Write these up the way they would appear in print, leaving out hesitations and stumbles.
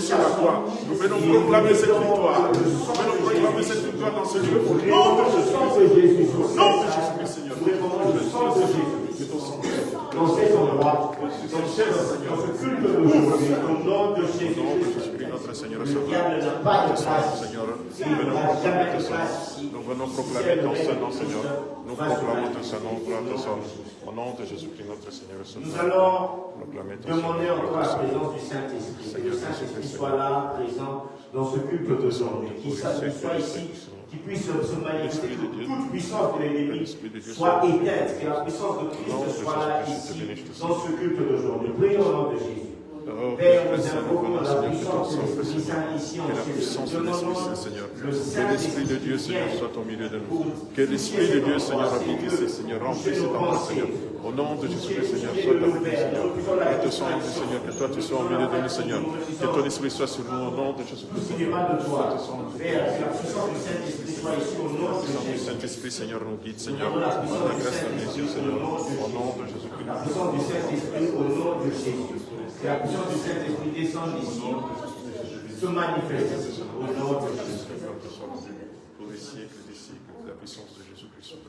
sur la croix. Nous venons proclamer cette victoire. Nous venons proclamer cette victoire dans ce lieu. Au nom de Jésus-Christ. Au nom de Jésus-Christ, Seigneur. Dans cet endroit, dans ce culte d'aujourd'hui, au nom de Jésus-Christ, notre Seigneur, le diable n'a pas de place. Seigneur, nous venons proclamer ton Saint-Nom, Seigneur. Nous proclamons ton Saint-Nom, ton Saint-Nom. Au nom de Jésus-Christ, notre Seigneur. Nous allons demander encore la présence du Saint-Esprit. Que le Saint-Esprit soit là, présent dans ce culte d'aujourd'hui. Qu'il soit ici, qu'il puisse se manifester, que toute puissance de l'ennemi soit éteinte, que la puissance de Christ soit là ici, dans ce culte d'aujourd'hui. Prions au nom de Jésus. Père, nous invoquons la puissance de l'Esprit Saint ici en Seigneur. Que l'Esprit de Dieu, Seigneur, soit au milieu de nous. Que l'Esprit de Dieu, Seigneur, habite ici, Seigneur, remplis cet endroit, Seigneur. Au nom de Jésus-Christ, Seigneur, sois avec nous, Seigneur. Que te sois Seigneur, que toi tu sois au milieu de nous, Seigneur. Que ton Esprit soit sur nous, au nom de Jésus-Christ. Tout ce qui dépend de toi, Père, que la puissance du Saint-Esprit soit ici au nom de Jésus. Saint-Esprit, Seigneur, nous guide, Seigneur. La grâce de Dieu, Seigneur, au nom de Jésus-Christ. La puissance du Saint-Esprit au nom de Jésus. Que la puissance du Saint-Esprit descende ici, se manifeste au nom de Jésus. Pour les siècles des siècles, la puissance de Jésus-Christ.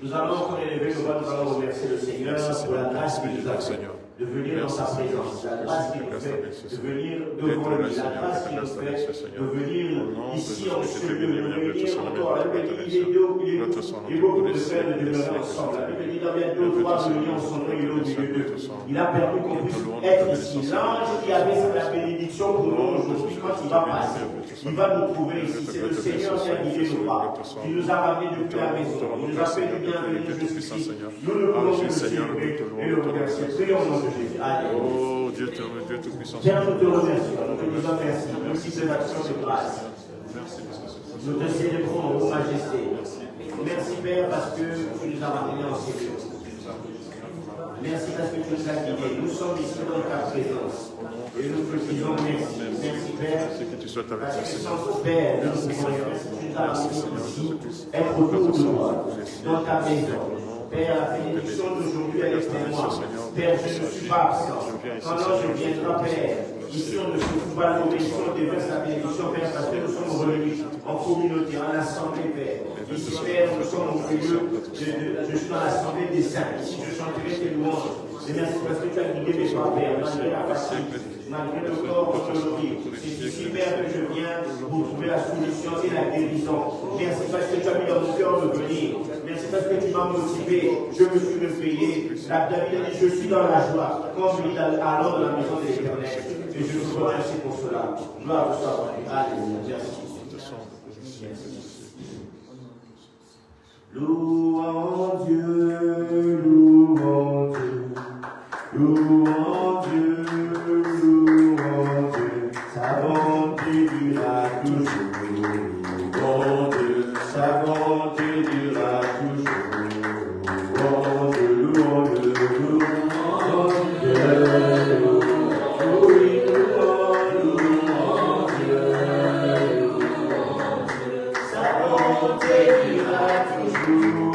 Nous allons encore élever le voix, nous allons remercier le Seigneur pour la grâce qu'il nous a fait de venir dans sa présence, la grâce qu'il nous fait de venir devant lui, la grâce qu'il nous fait de venir ici en ce lieu, de venir encore. La Bible dit il est beaucoup de frères de demeurer ensemble. La Bible dit il y a deux ou trois réunions en son nom, il est au milieu d'eux. Il a permis qu'on puisse être ici. L'ange qui avait la bénédiction pour nous aujourd'hui, quand il va passer, il va nous trouver ici. C'est le Seigneur qui a guidé nos pas, qui nous a ramenés depuis la maison, il nous a fait du bienvenu jusqu'ici. Nous le voulons le célébrer et le remercier. Prions au nom de Jésus. Allez. Oh Dieu Tout-Puissant. Père, nous te remercions, nous te disons merci. Merci de l'action de grâce. Nous te célébrons, ô Majesté. Merci Père parce que tu nous as ramenés en sécurité. Merci parce que tu nous as guidés. Nous sommes ici dans ta présence. Et nous te disons merci. Merci Père. Parce que sans ton Père, nous ne pouvons rien. Tu nous as ramenés ici, être autour de toi, dans ta maison. Père, la bénédiction d'aujourd'hui, elle est pour moi. Père, je ne suis pas absent. Quand l'ange viendra, Père, ici on ne se fout pas nos ici on déverse la bénédiction, Père, parce que nous sommes réunis en communauté, en assemblée, Père. Ici, Père, nous sommes au milieu, je suis dans l'assemblée des saints. Ici, je chanterai tes louanges. Et merci parce que tu as guidé mes pas, Père, malgré la fatigue, malgré le corps aujourd'hui. C'est ici, Père, que je viens pour trouver la solution et la guérison. Merci parce que tu as mis dans mon cœur de venir. Merci parce que tu m'as motivé. Je me suis réveillé. David a dit, je suis dans la joie. Comme il dit alors dans la maison de l'Éternel. Et je vous remercie pour cela. Gloire au Seigneur. Alléluia. Merci. Louons Dieu, louons Dieu, louons Dieu, louons Dieu, sa bonté durera toujours. Louons Dieu, sa bonté durera toujours. Louons Dieu, louons Dieu, louons Dieu. Oui, louons Dieu, sa bonté durera toujours.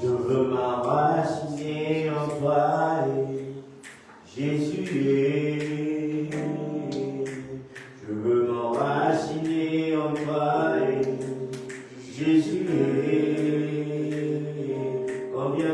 Je veux m'enraciner en toi, Jésus. Je veux m'enraciner en toi, Jésus. Combien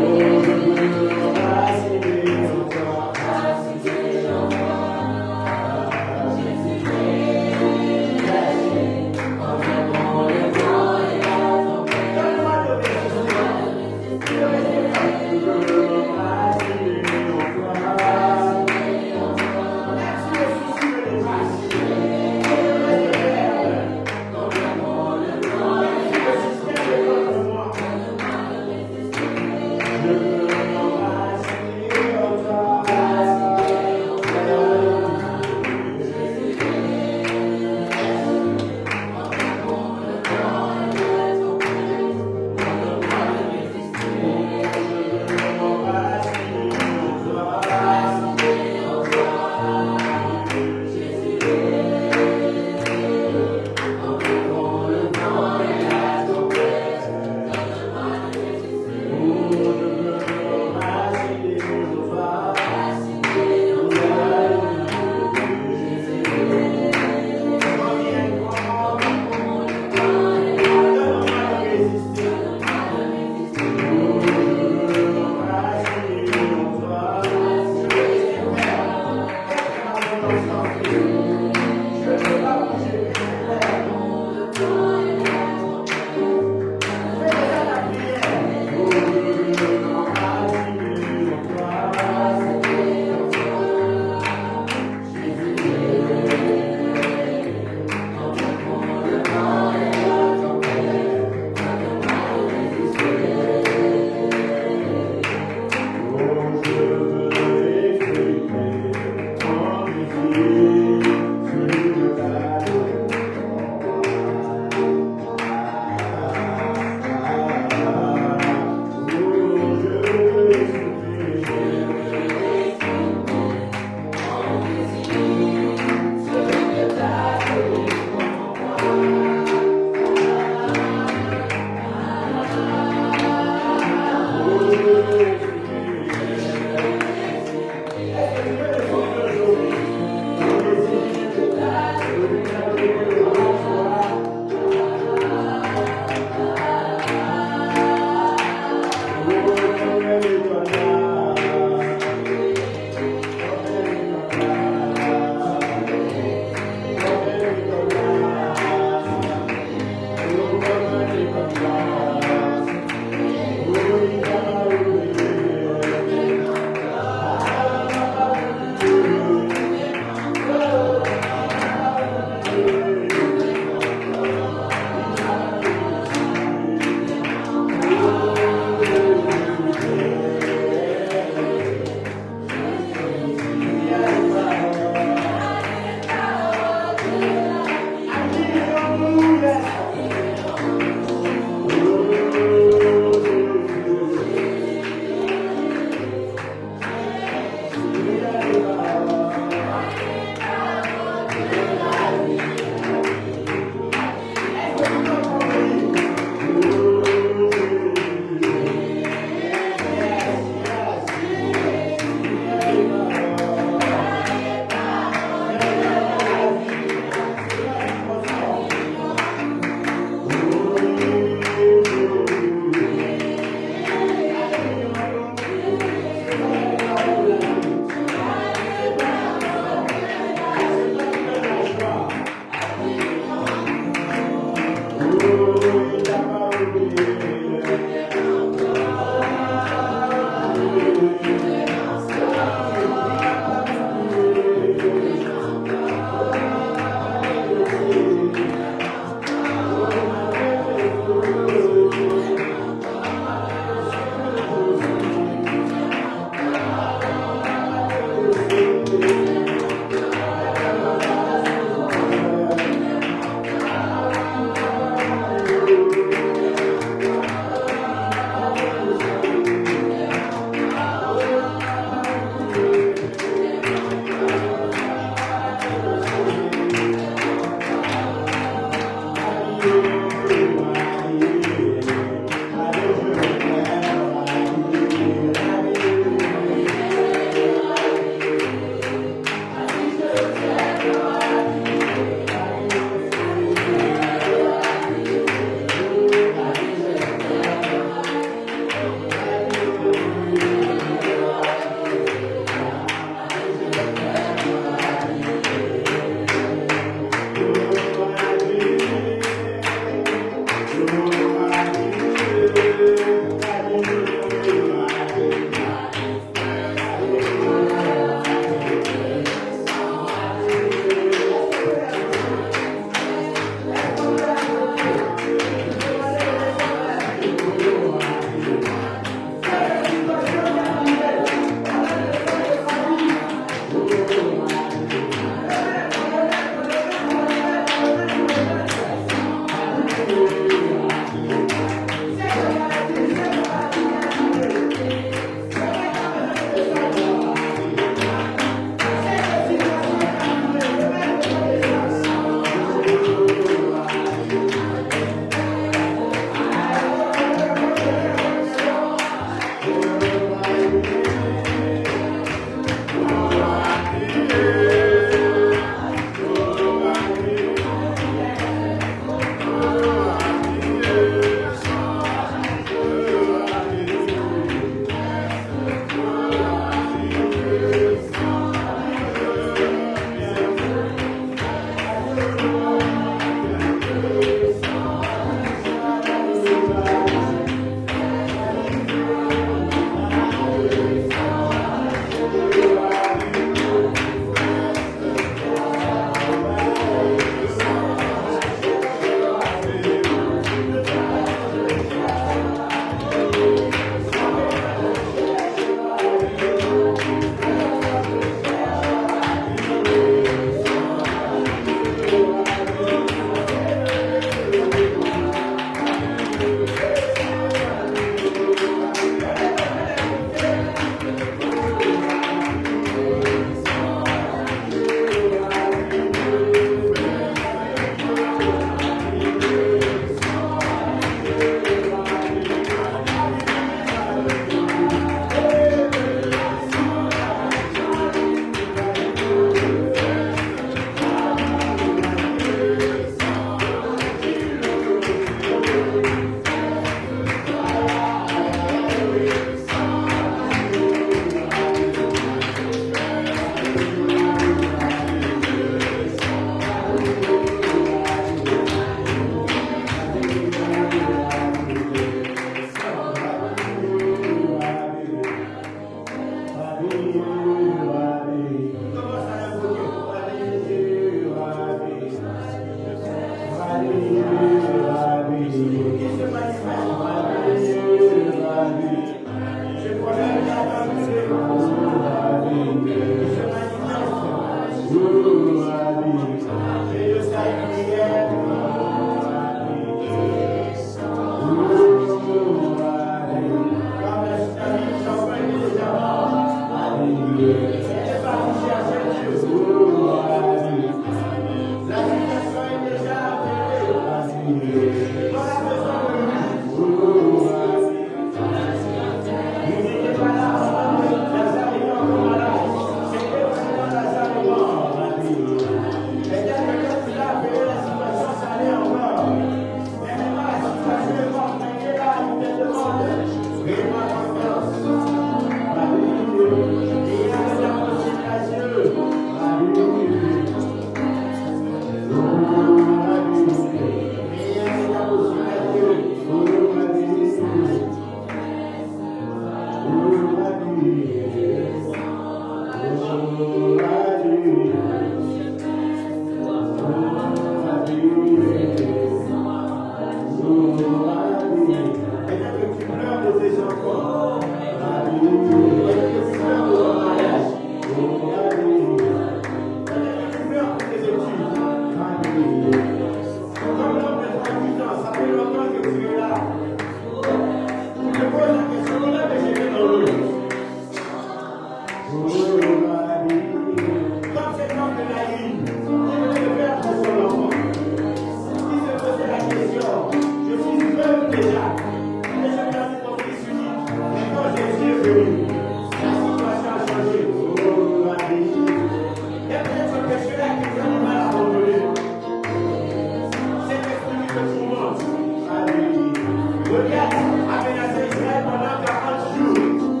Goliath a menacé Israël pendant 40 jours.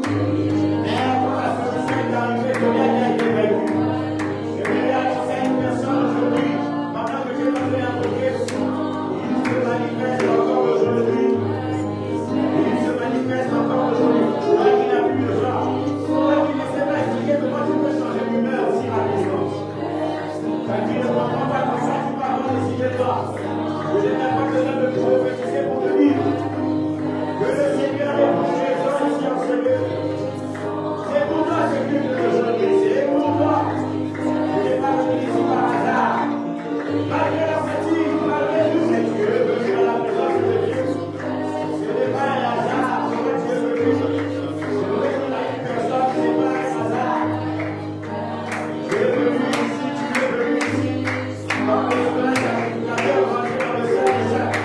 Mais quand la solution est arrivée, Goliath a été vaincu. Je vais annoncer à une personne aujourd'hui, pendant que je vais invoquer, il se manifeste encore aujourd'hui. Il se manifeste encore aujourd'hui. Là, il n'a plus de genre. Là, il ne sait pas expliquer comment tu peux changer d'humeur si rapidement. Quand tu ne comprends pas comme ça, tu vas avoir décidé de toi. Je n'ai même pas besoin de prophétiser pour te dire que le Seigneur est pour les gens ici en ce lieu. C'est pour toi ce culte d'aujourd'hui. C'est pour toi. Je n'ai pas venu ici par hasard. Malgré la fatigue, malgré tout, mais Dieu est venu dans la présence de Dieu. Ce n'est pas un hasard pourquoi Dieu est venu. Je veux qu'on a une personne, ce n'est pas un hasard. Tu es venu ici, tu es venu ici. Parce que là, tu avais rentré dans le saint des saints.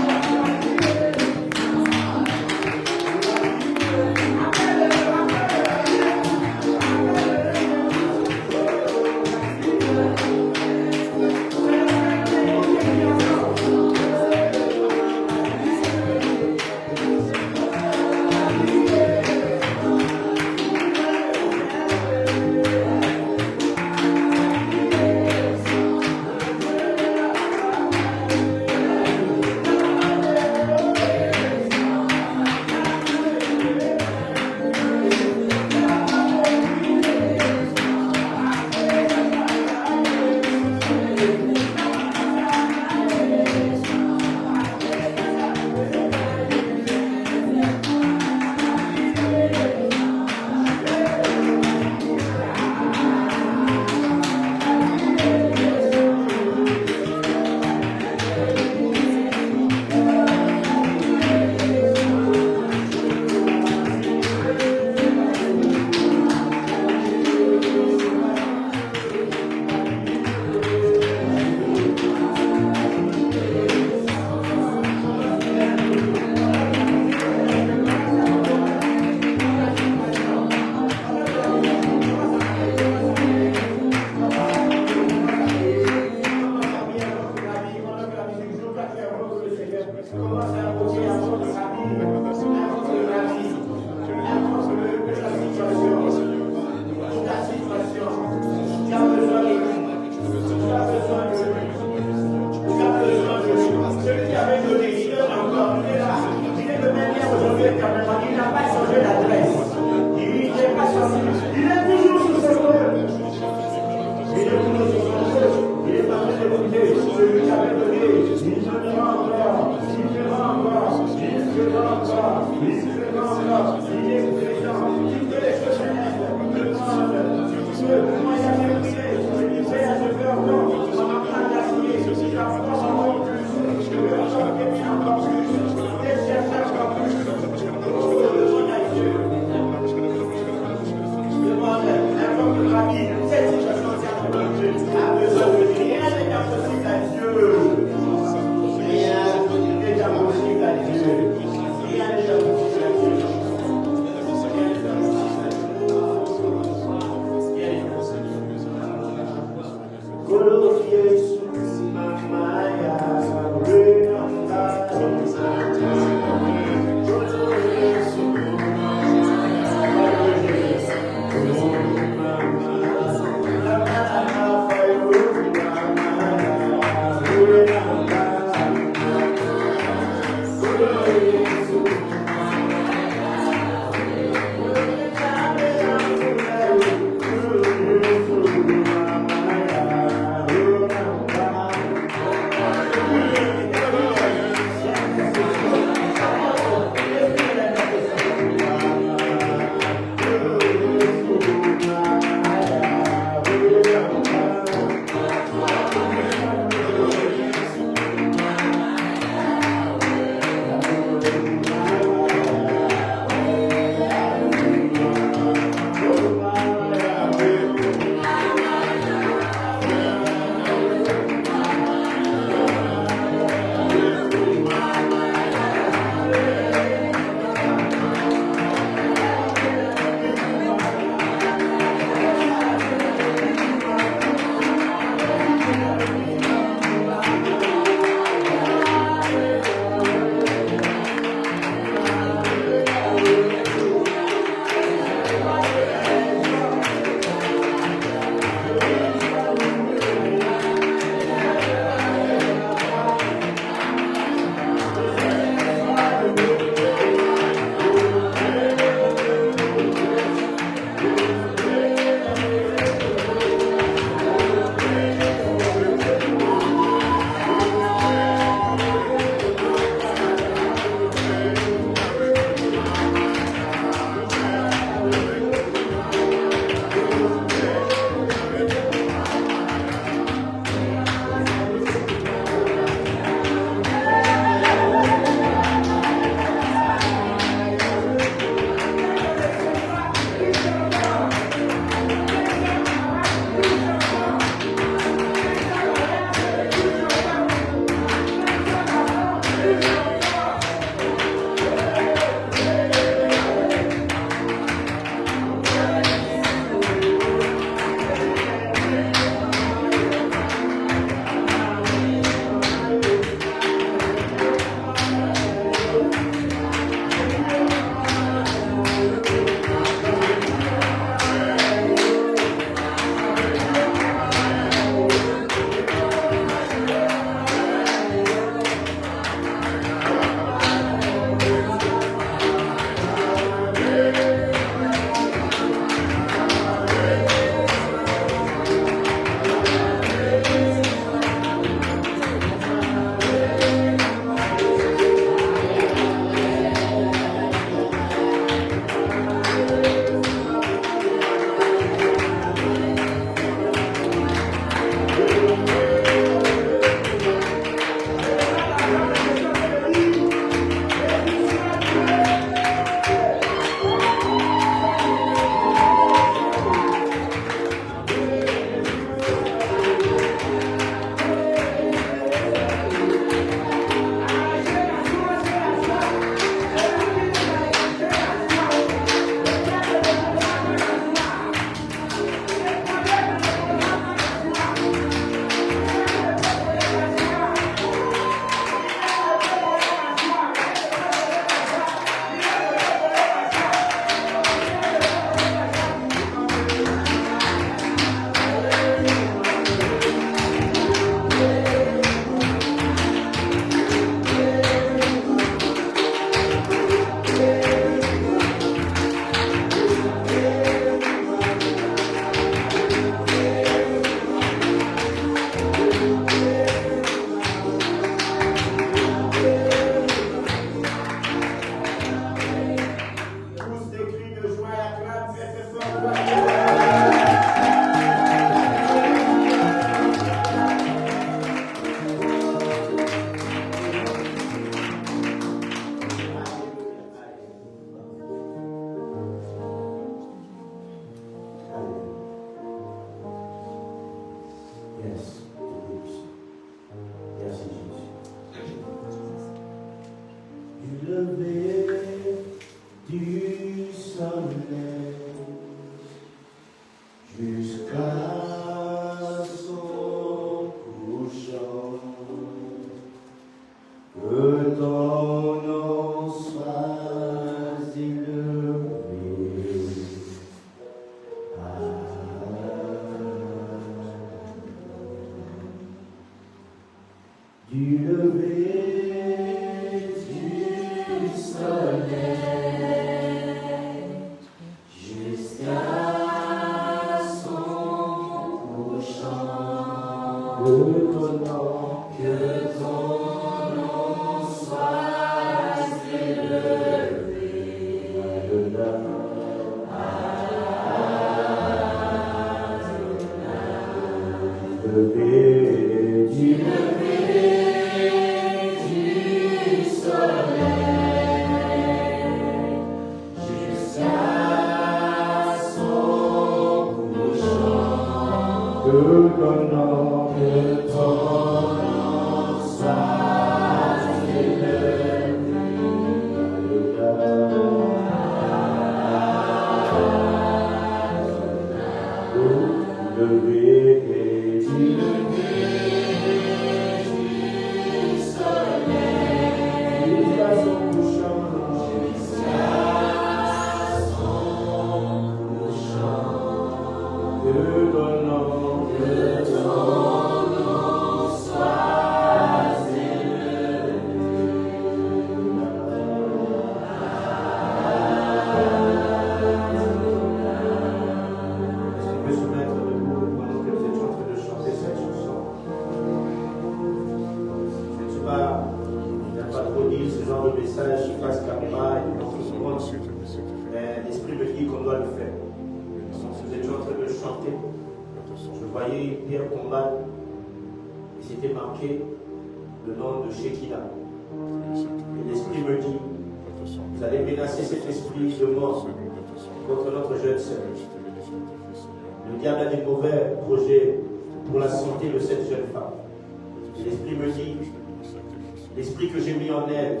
L'esprit que j'ai mis en elle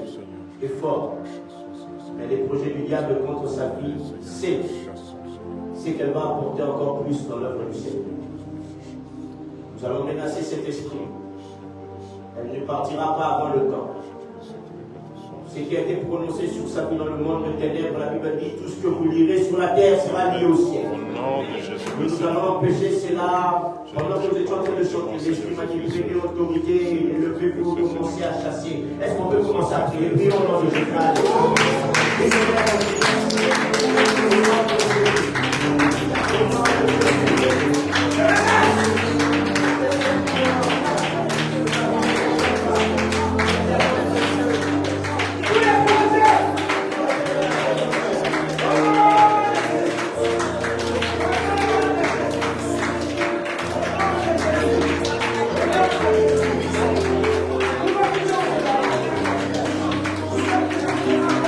est fort, mais les projets du diable contre sa vie, c'est qu'elle va apporter encore plus dans l'œuvre du Seigneur. Nous allons menacer cet esprit. Elle ne partira pas avant le temps. Ce qui a été prononcé sur sa vie dans le monde de ténèbres, la Bible dit, tout ce que vous lirez sur la terre sera lié au ciel. Nous allons empêcher cela. Pendant que vous étiez en train de chanter, l'esprit manipulé de l'autorité et le peuple pour commencer à chasser. Est-ce qu'on peut commencer à prier? Prions au nom de Jésus. Yeah.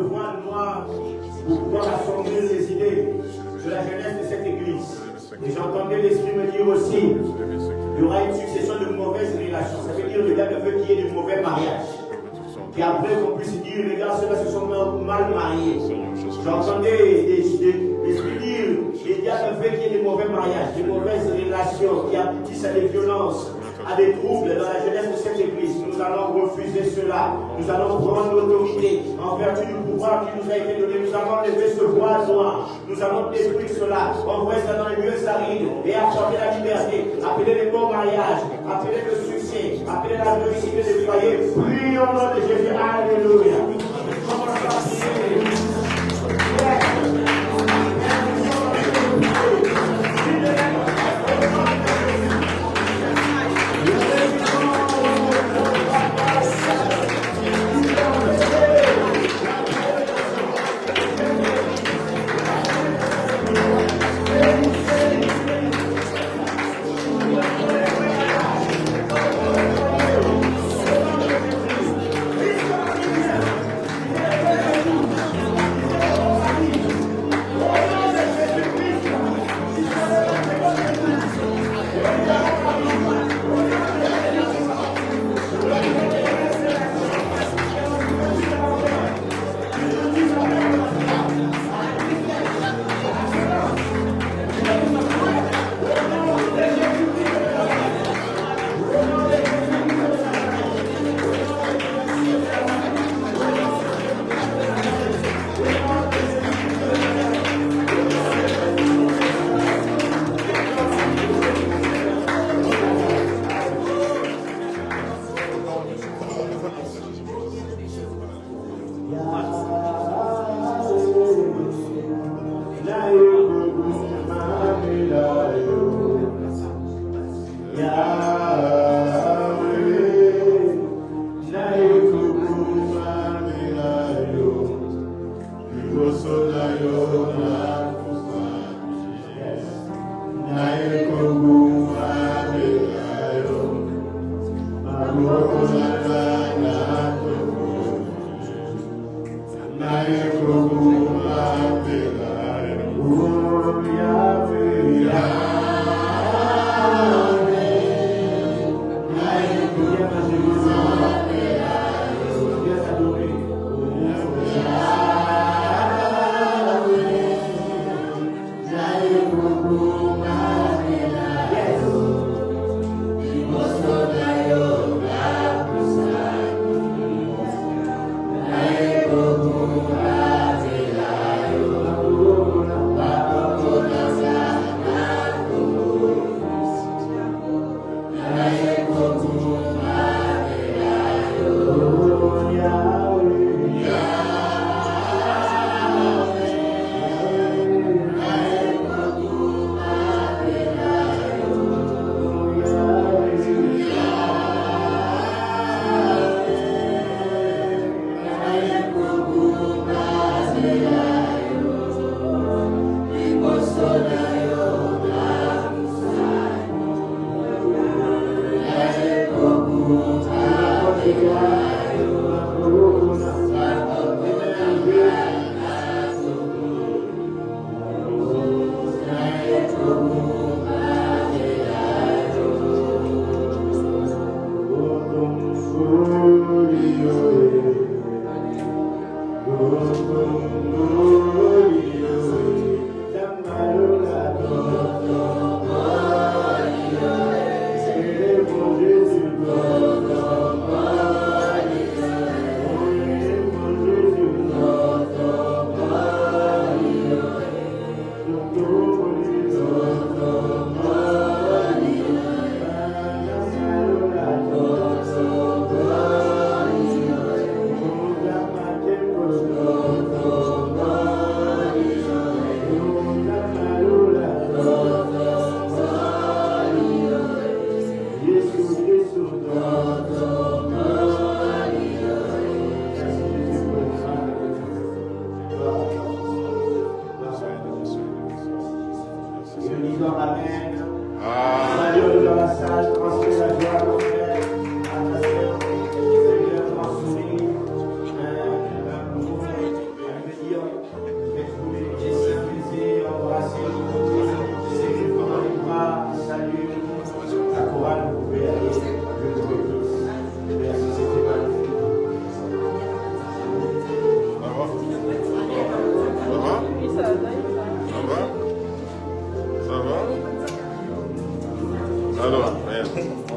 voile noir pour pouvoir assombrir les idées de la jeunesse de cette église. Et j'entendais l'Esprit me dire aussi, il y aura une succession de mauvaises relations. Ça veut dire le diable veut qu'il y ait de mauvais mariages. Et après qu'on puisse dire, les gars, ceux-là se sont mal mariés. J'entendais l'Esprit dire, le diable veut qu'il y ait de mauvais mariages, de mauvaises relations qui aboutissent à des violences, à des troubles dans la jeunesse de cette église. Nous allons refuser cela. Nous allons prendre l'autorité en vertu du pouvoir qui nous a été donné. Nous allons lever ce voile noir. Nous allons détruire cela, envoyer ça dans les lieux arides et apporter la liberté. Appeler les bons mariages, appeler le succès, appeler la réussite des foyers. Prions au nom de Jésus. Alléluia.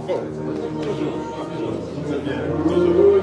Bon, toujours. C'est bien, toujours.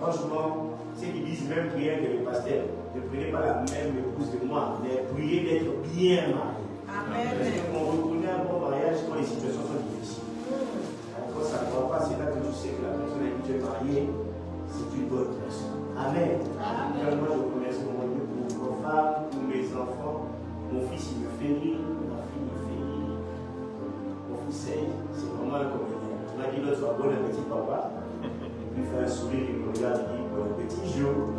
Franchement, ceux qui disent même prier que le pasteur, ne prenez pas la même épouse que moi, mais priez d'être bien marié. Amen. Parce qu'on reconnaît un bon mariage quand les situations sont difficiles. Quand ça ne va pas, c'est là que tu sais que la personne avec qui tu es marié, c'est une bonne personne. Amen. Amen. Moi, je remercie mon Dieu pour vos femmes, pour mes enfants. Mon fils, il me fait rire, ma fille me fait rire. Mon fils, c'est vraiment un comédien. Tu m'as dit l'autre fois, bon appétit, papa. Il fait un sourire, il me regarde, il dit, bon petit jour.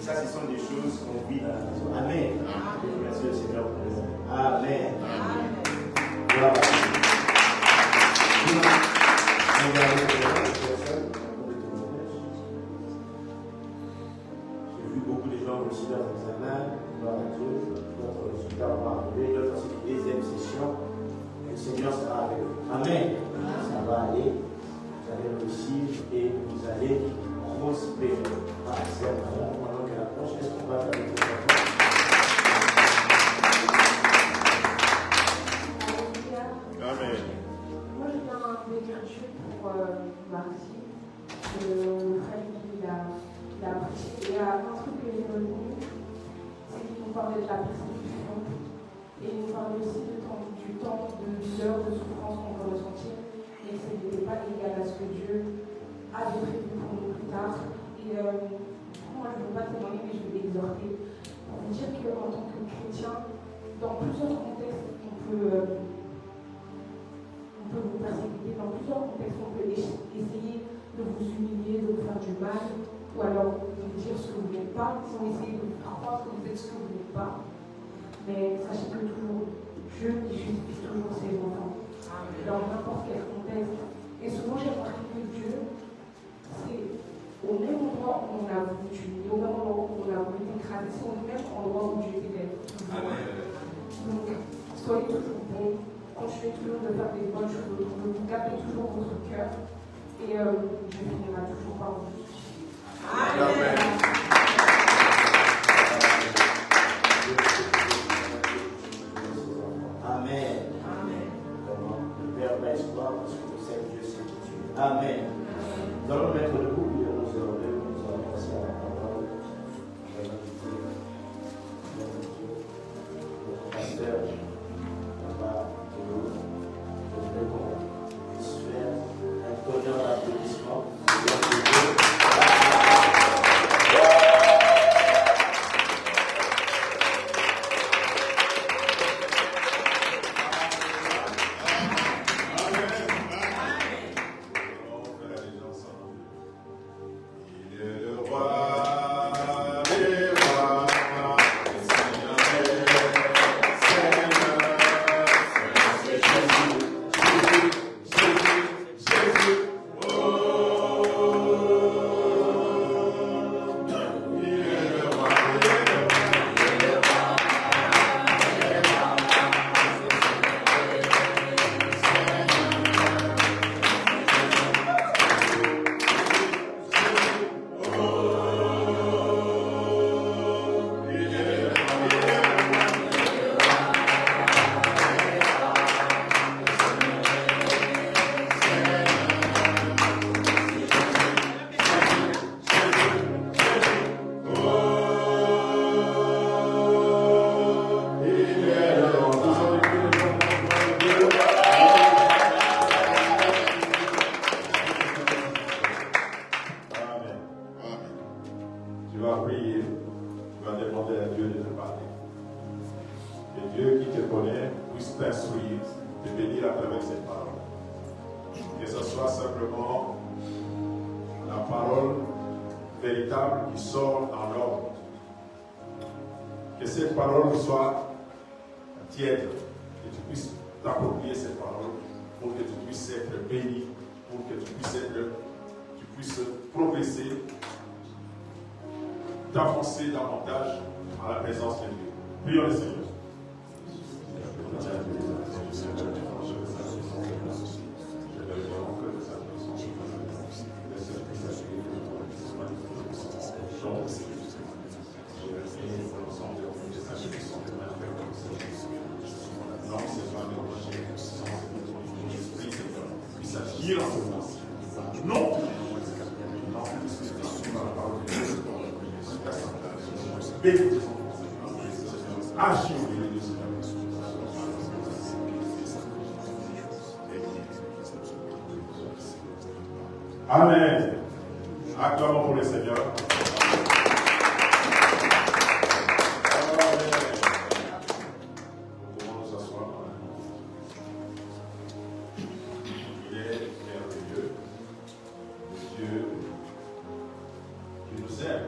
Ça, ce sont des choses qu'on vit dans la maison. Amen. Merci le Seigneur pour les hommes. Amen. Gloire à Dieu. J'ai vu beaucoup de gens réussir leurs examens. Gloire à Dieu. Notre résultat va arriver. D'autres, c'est les deuxième session. Le Seigneur sera avec vous. Amen. Ça va aller. Vous allez réussir et vous allez prospérer. Pendant que la prochaine, est-ce qu'on va faire le Amen. Moi, je viens d'écriture pour mardi. Le frère il a prêché. Il y a un truc que j'ai retenu, c'est qu'il nous parlait de la persécution. Et il nous parlait aussi du temps, de l'heure de souffrance qu'on peut ressentir. Et ce n'était pas égal à ce que Dieu avait prévu pour nous plus tard. Et moi, je ne veux pas témoigner, mais je veux l'exhorter. Pour vous dire qu'en tant que chrétien, dans plusieurs contextes, on peut vous persécuter. Dans plusieurs contextes, on peut essayer de vous humilier, de vous faire du mal, ou alors de vous dire ce que vous n'êtes pas. Ils ont essayé de vous faire croire que vous êtes ce que vous n'êtes pas. Mais sachez que toujours, Dieu justifie toujours ses enfants, dans n'importe quel contexte. Et souvent, j'ai remarqué que Dieu, on est au fois où on a voulu tuer, au même moment où on a voulu t'écraser, c'est au même endroit où Dieu t'aide. Donc, soyez toujours bons, continuez toujours de faire des bonnes choses, de garder toujours votre cœur, et Dieu finira toujours par vous. Amen. Amen. Amen. Le Père va espoir parce que le Seigneur Dieu sait qui tu es. Amen. Nous allons mettre debout, nous allons passer à la parole. Nous allons inviter notre pasteur, Papa Théo. Je voudrais qu'on puisse faire un tonnerre d'applaudissements. d'avancer davantage à la présence de Dieu. Prions le Seigneur. Amen. Acclamons pour le Seigneur. Nous pouvons nous asseoir. Il est merveilleux, Dieu qui nous aime.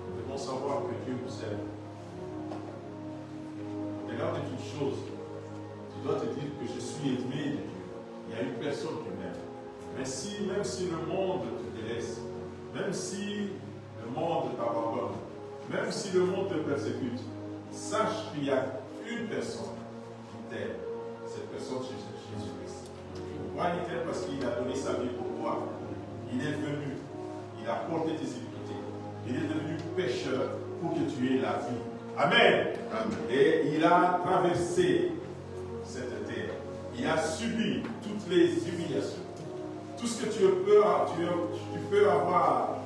Nous devons savoir que Dieu nous aime. Regarde une chose. Tu dois te dire que je suis aimé de Dieu. Il y a une personne qui m'aime. Mais même si le monde te délaisse, même si le monde t'abandonne, même si le monde te persécute, sache qu'il y a une personne qui t'aime. Cette personne, c'est Jésus-Christ. Pourquoi il t'aime? Parce qu'il a donné sa vie pour toi. Il est venu, il a porté tes iniquités. Il est devenu pécheur pour que tu aies la vie. Amen. Et il a traversé cette terre. Il a subi toutes les humiliations. Tout ce que tu peux avoir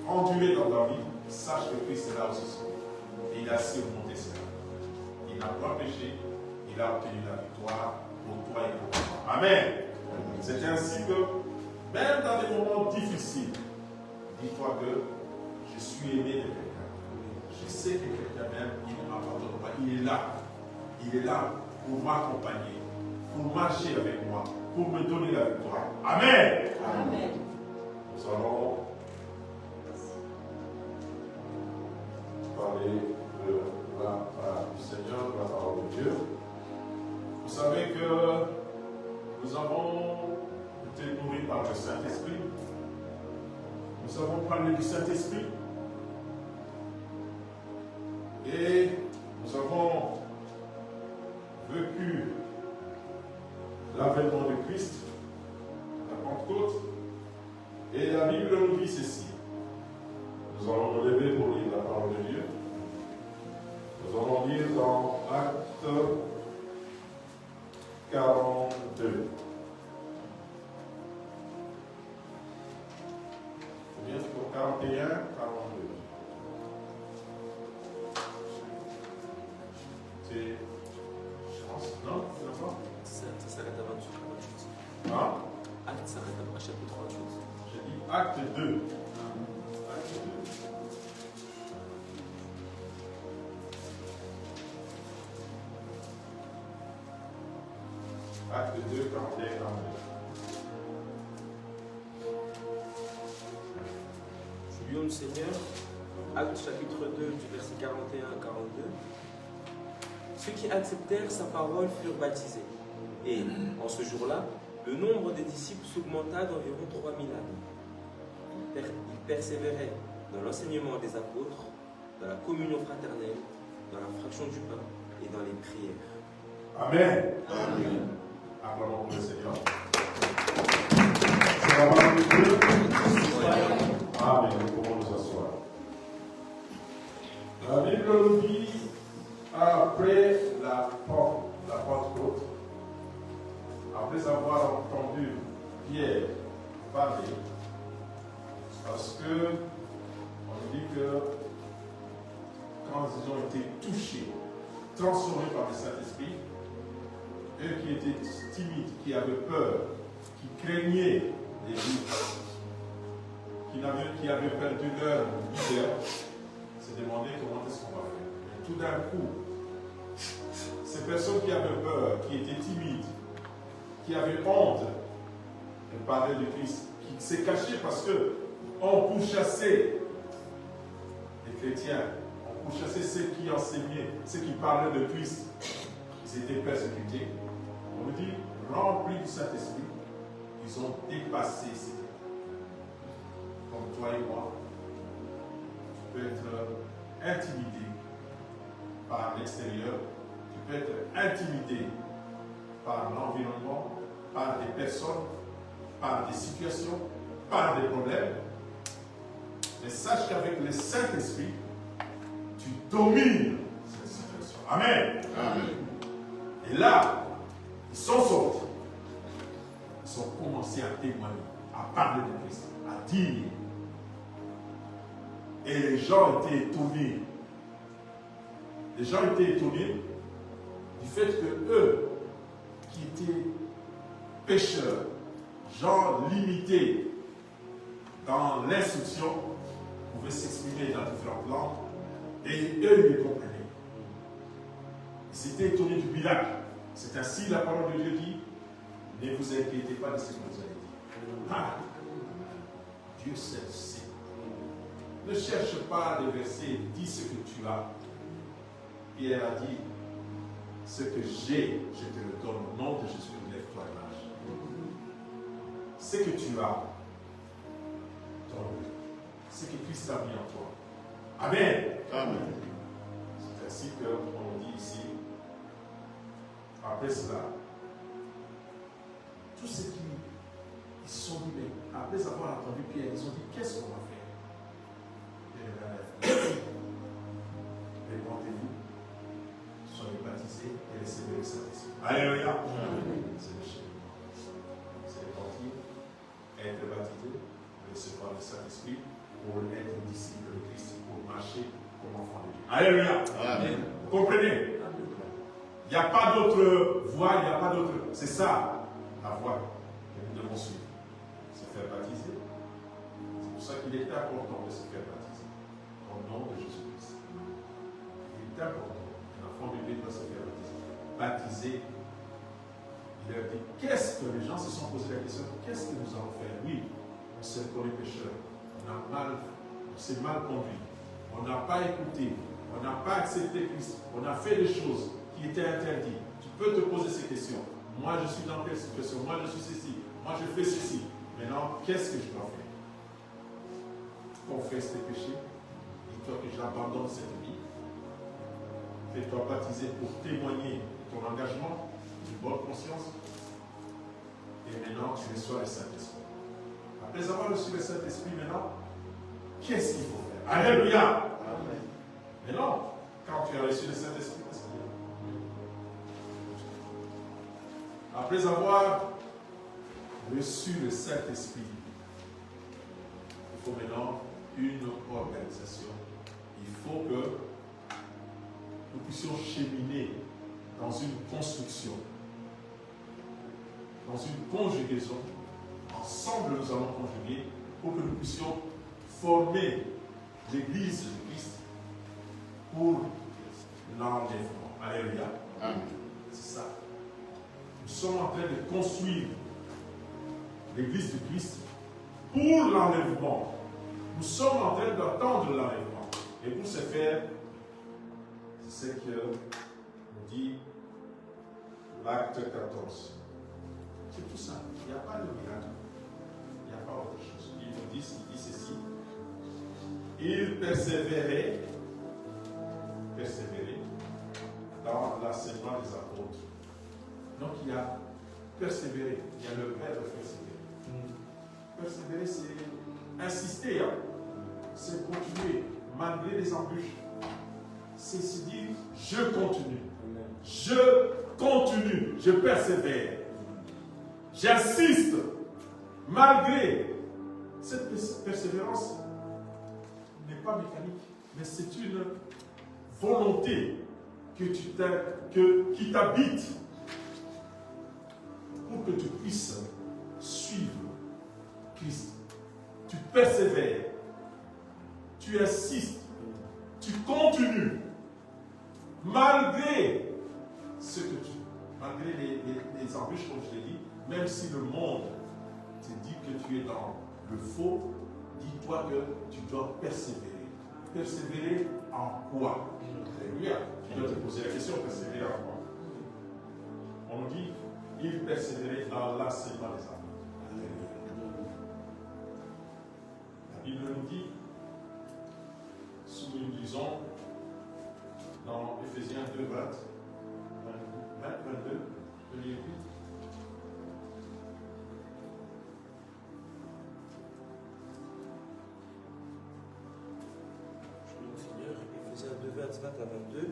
enduré dans ta vie, sache que Christ est là aussi. Et il a surmonté cela. Il n'a pas péché, il a obtenu la victoire pour toi et pour moi. Amen. C'est ainsi que, même dans des moments difficiles, dis-toi que je suis aimé de quelqu'un. Je sais que quelqu'un m'aime, il ne m'abandonne pas. Il est là. Il est là pour m'accompagner, pour marcher avec moi, pour me donner la victoire. Amen. Amen. Nous allons parler du Seigneur, de la parole de Dieu. Vous savez que nous avons été nourris par le Saint-Esprit, nous avons parlé du Saint-Esprit et nous avons vécu l'avènement de Christ, la Pentecôte, et la Bible nous dit ceci. Nous allons nous lever pour lire la parole de Dieu. Nous allons lire dans Actes 42. Ou bien pour 41, 42. C'est. Non, c'est pas. Ça s'arrête à 28. Hein? Acte s'arrête à chapitre 28. J'ai dit acte 2. Acte 2. Acte 2, 41, 42. Prions le Seigneur. Acte chapitre 2, du verset 41 à 42. Ceux qui acceptèrent sa parole furent baptisés. Et, en ce jour-là, le nombre des disciples s'augmenta d'environ 3000 âmes. Ils persévéraient dans l'enseignement des apôtres, dans la communion fraternelle, dans la fraction du pain et dans les prières. Amen. Amen. Acclamons pour le Seigneur. C'est la parole de Dieu. Amen. Nous pouvons nous asseoir. La Bible nous dit, après la Pentecôte, après avoir entendu Pierre parler, parce que on dit que quand ils ont été touchés, transformés par le Saint-Esprit, eux qui étaient timides, qui avaient peur, qui craignaient les doutes, qui avaient perdu leur leader, se demandaient comment est-ce qu'on va faire. Et tout d'un coup, ces personnes qui avaient peur, qui étaient timides, qui avaient honte de parler de Christ, qui s'est caché parce que on pourchassait les chrétiens, on pourchassait ceux qui enseignaient, ceux qui parlaient de Christ, ils étaient persécutés. On nous dit, remplis du Saint-Esprit, ils ont dépassé ces épreuves. Comme toi et moi, tu peux être intimidé par l'extérieur, tu peux être intimidé par l'environnement, par des personnes, par des situations, par des problèmes. Mais sache qu'avec le Saint-Esprit, tu domines cette situation. Amen. Amen. Et là, ils sont sortis. Ils ont commencé à témoigner, à parler de Christ, à dire. Et les gens étaient étonnés. Les gens étaient étonnés du fait que eux, qui étaient pécheurs, gens limités dans l'instruction, pouvaient s'exprimer dans différentes langues et eux, ils les comprenaient. Ils s'étaient étonnés du miracle. C'est ainsi la parole de Dieu dit, ne vous inquiétez pas de ce que vous allez dire. Ah, Dieu sait. Ne cherche pas des versets, dis ce que tu as. Pierre a dit, ce que j'ai, je te le donne au nom de Jésus, lève-toi et marche. Ce que tu as, donne. Ce que Christ a mis en toi. Amen. Amen. C'est ainsi qu'on dit ici, après cela, tous ceux qui ils se sont dit, mais après avoir entendu Pierre, ils ont dit, qu'est-ce qu'on va faire? Répondez-vous, soyez baptisés et recevez le Saint-Esprit. Alléluia. C'est le cheminement. C'est repentir, être baptisé, recevoir le Saint-Esprit pour être disciple de Christ, pour marcher comme enfant de Dieu. Alléluia. Amen. Vous comprenez? Il n'y a pas d'autre voie, il n'y a pas d'autre. C'est ça, la voie que nous devons suivre. Se faire baptiser. C'est pour ça qu'il est important de se faire baptiser. Au nom de Jésus-Christ. Il est important. Un enfant de Dieu doit se faire baptiser. Baptiser. Il leur dit, qu'est-ce que les gens se sont posé la question, qu'est-ce que nous allons faire? Oui, on s'est reconnu pécheur. On s'est mal conduit. On n'a pas écouté. On n'a pas accepté Christ. On a fait des choses qui étaient interdites. Tu peux te poser ces questions. Moi, je suis dans quelle situation? Moi, je suis ceci. Moi, je fais ceci. Maintenant, qu'est-ce que je dois faire? confesse tes péchés. Dis-toi que j'abandonne cette vie. Fais-toi baptiser pour témoigner de ton engagement, d'une bonne conscience. Et maintenant, tu reçois le Saint-Esprit. Après avoir reçu le Saint-Esprit, maintenant, qu'est-ce qu'il faut faire? Alléluia! Amen. Mais non, quand tu as reçu le Saint-Esprit, qu'est-ce qu'il y a? Après avoir reçu le Saint-Esprit, il faut maintenant une organisation. Il faut que nous puissions cheminer dans une construction, dans une conjugaison. Ensemble, nous allons conjuguer pour que nous puissions former l'Église de Christ pour l'enlèvement. Alléluia. Amen. C'est ça. Nous sommes en train de construire l'Église de Christ pour l'enlèvement. Nous sommes en train d'attendre l'enlèvement. Et pour ce faire, c'est ce que nous dit l'acte 14. C'est tout ça. Il n'y a pas de miracle. Il n'y a pas autre chose. Il nous dit ceci. Il persévérait dans l'enseignement des apôtres. Donc il y a persévérer. Il y a le verbe persévérer. Persévérer, c'est insister. C'est continuer malgré les embûches. C'est se dire, je continue. Je continue. Je persévère. J'insiste. Malgré cette persévérance n'est pas mécanique, mais c'est une volonté qui t'habite pour que tu puisses suivre Christ. Tu persévères, tu insistes, tu continues, malgré malgré les embûches, comme je l'ai dit, même si le monde te dit que tu es dans le faux, dis-toi que tu dois persévérer. Persévérer en quoi? Alléluia. Tu dois te poser la question, persévérer en quoi? On nous dit, il persévérait dans l'enseignement des apôtres. Alléluia. La Bible nous dit, si nous lisons dans Ephésiens 2, 22, je lis 8. Ephésiens 2, 20 à 22.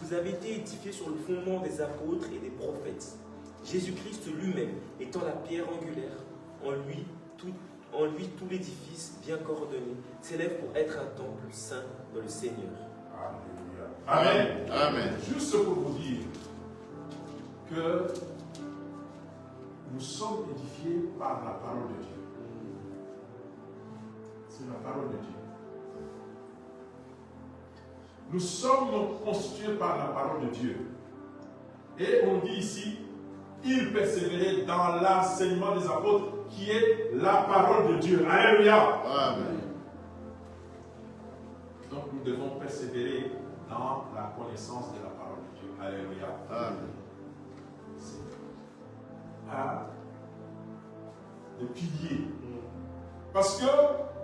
Vous avez été édifiés sur le fondement des apôtres et des prophètes. Jésus-Christ lui-même étant la pierre angulaire, en lui tout l'édifice bien coordonné s'élève pour être un temple saint dans le Seigneur. Alléluia. Amen. Amen. Juste pour vous dire que nous sommes édifiés par la parole de Dieu. C'est la parole de Dieu. Nous sommes constitués par la parole de Dieu. Et on dit ici, il persévérait dans l'enseignement des apôtres, qui est la parole de Dieu. Alléluia. Amen. Donc nous devons persévérer dans la connaissance de la parole de Dieu. Alléluia. Amen. C'est le pilier. Parce que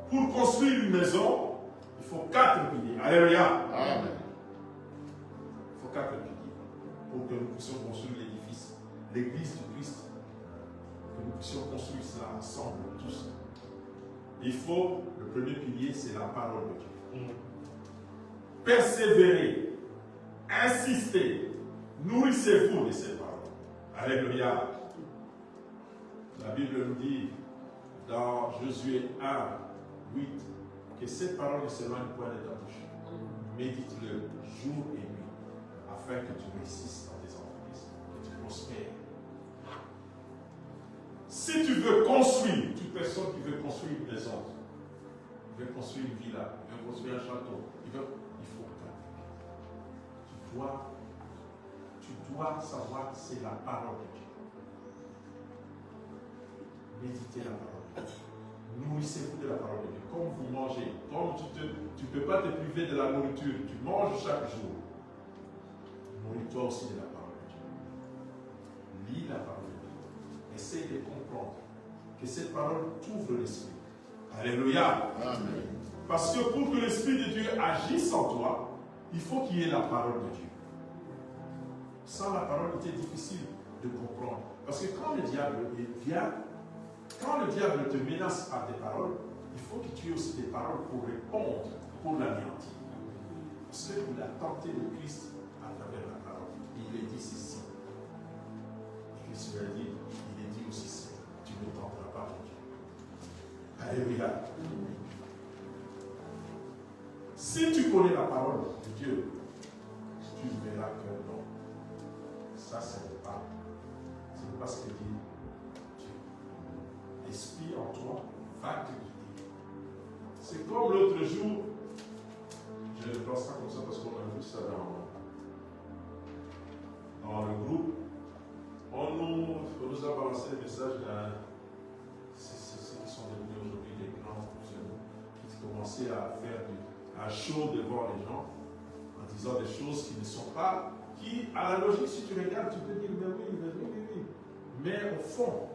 pour construire une maison, il faut 4 piliers. Alléluia. Amen. Il faut 4 piliers pour que nous puissions construire l'édifice, l'église du Christ. Que nous puissions construire cela ensemble, tous. Il faut, le premier pilier, c'est la parole de Dieu. Persévérez, insistez, nourrissez-vous de ces paroles. Alléluia. La Bible nous dit dans Josué 1, 8, que cette parole ne s'éloigne point de ta bouche. Médite-le jour et nuit, afin que tu réussisses dans tes entreprises, que tu prospères. Si tu veux construire, toute personne qui veut construire une maison, il veut construire une villa, il veut construire un château, il faut pratiquer. Tu dois savoir que c'est la parole de Dieu. Méditez la parole de Dieu. Nourrissez-vous de la parole de Dieu. Comme vous mangez, comme tu ne peux pas te priver de la nourriture, tu manges chaque jour. Nourris-toi aussi de la parole de Dieu. Lis la parole de Dieu. Essaye de comprendre que cette parole t'ouvre l'esprit. Alléluia. Amen. Parce que pour que l'Esprit de Dieu agisse en toi, il faut qu'il y ait la parole de Dieu. Sans la parole, il était difficile de comprendre. Parce que quand le diable vient, quand le diable te menace par des paroles, il faut que tu aies aussi des paroles pour répondre, pour l'anéantir. Parce qu'il a tenté le Christ à travers la parole. Il est dit ceci. Et Christ lui a dit, il est dit aussi ceci. Tu ne tenteras pas mon Dieu. Alléluia. Si tu connais la parole de Dieu, tu verras que non. Ça, ce n'est pas ce que dit Dieu. L'Esprit en toi va te guider. C'est comme l'autre jour, je pense ça comme ça parce qu'on a vu ça dans le groupe. On nous a balancé le message c'est ceux qui sont devenus aujourd'hui des grands qui commençaient à faire un show devant les gens en disant des choses qui ne sont pas, qui à la logique, si tu regardes, tu peux dire mais oui. Mais au fond,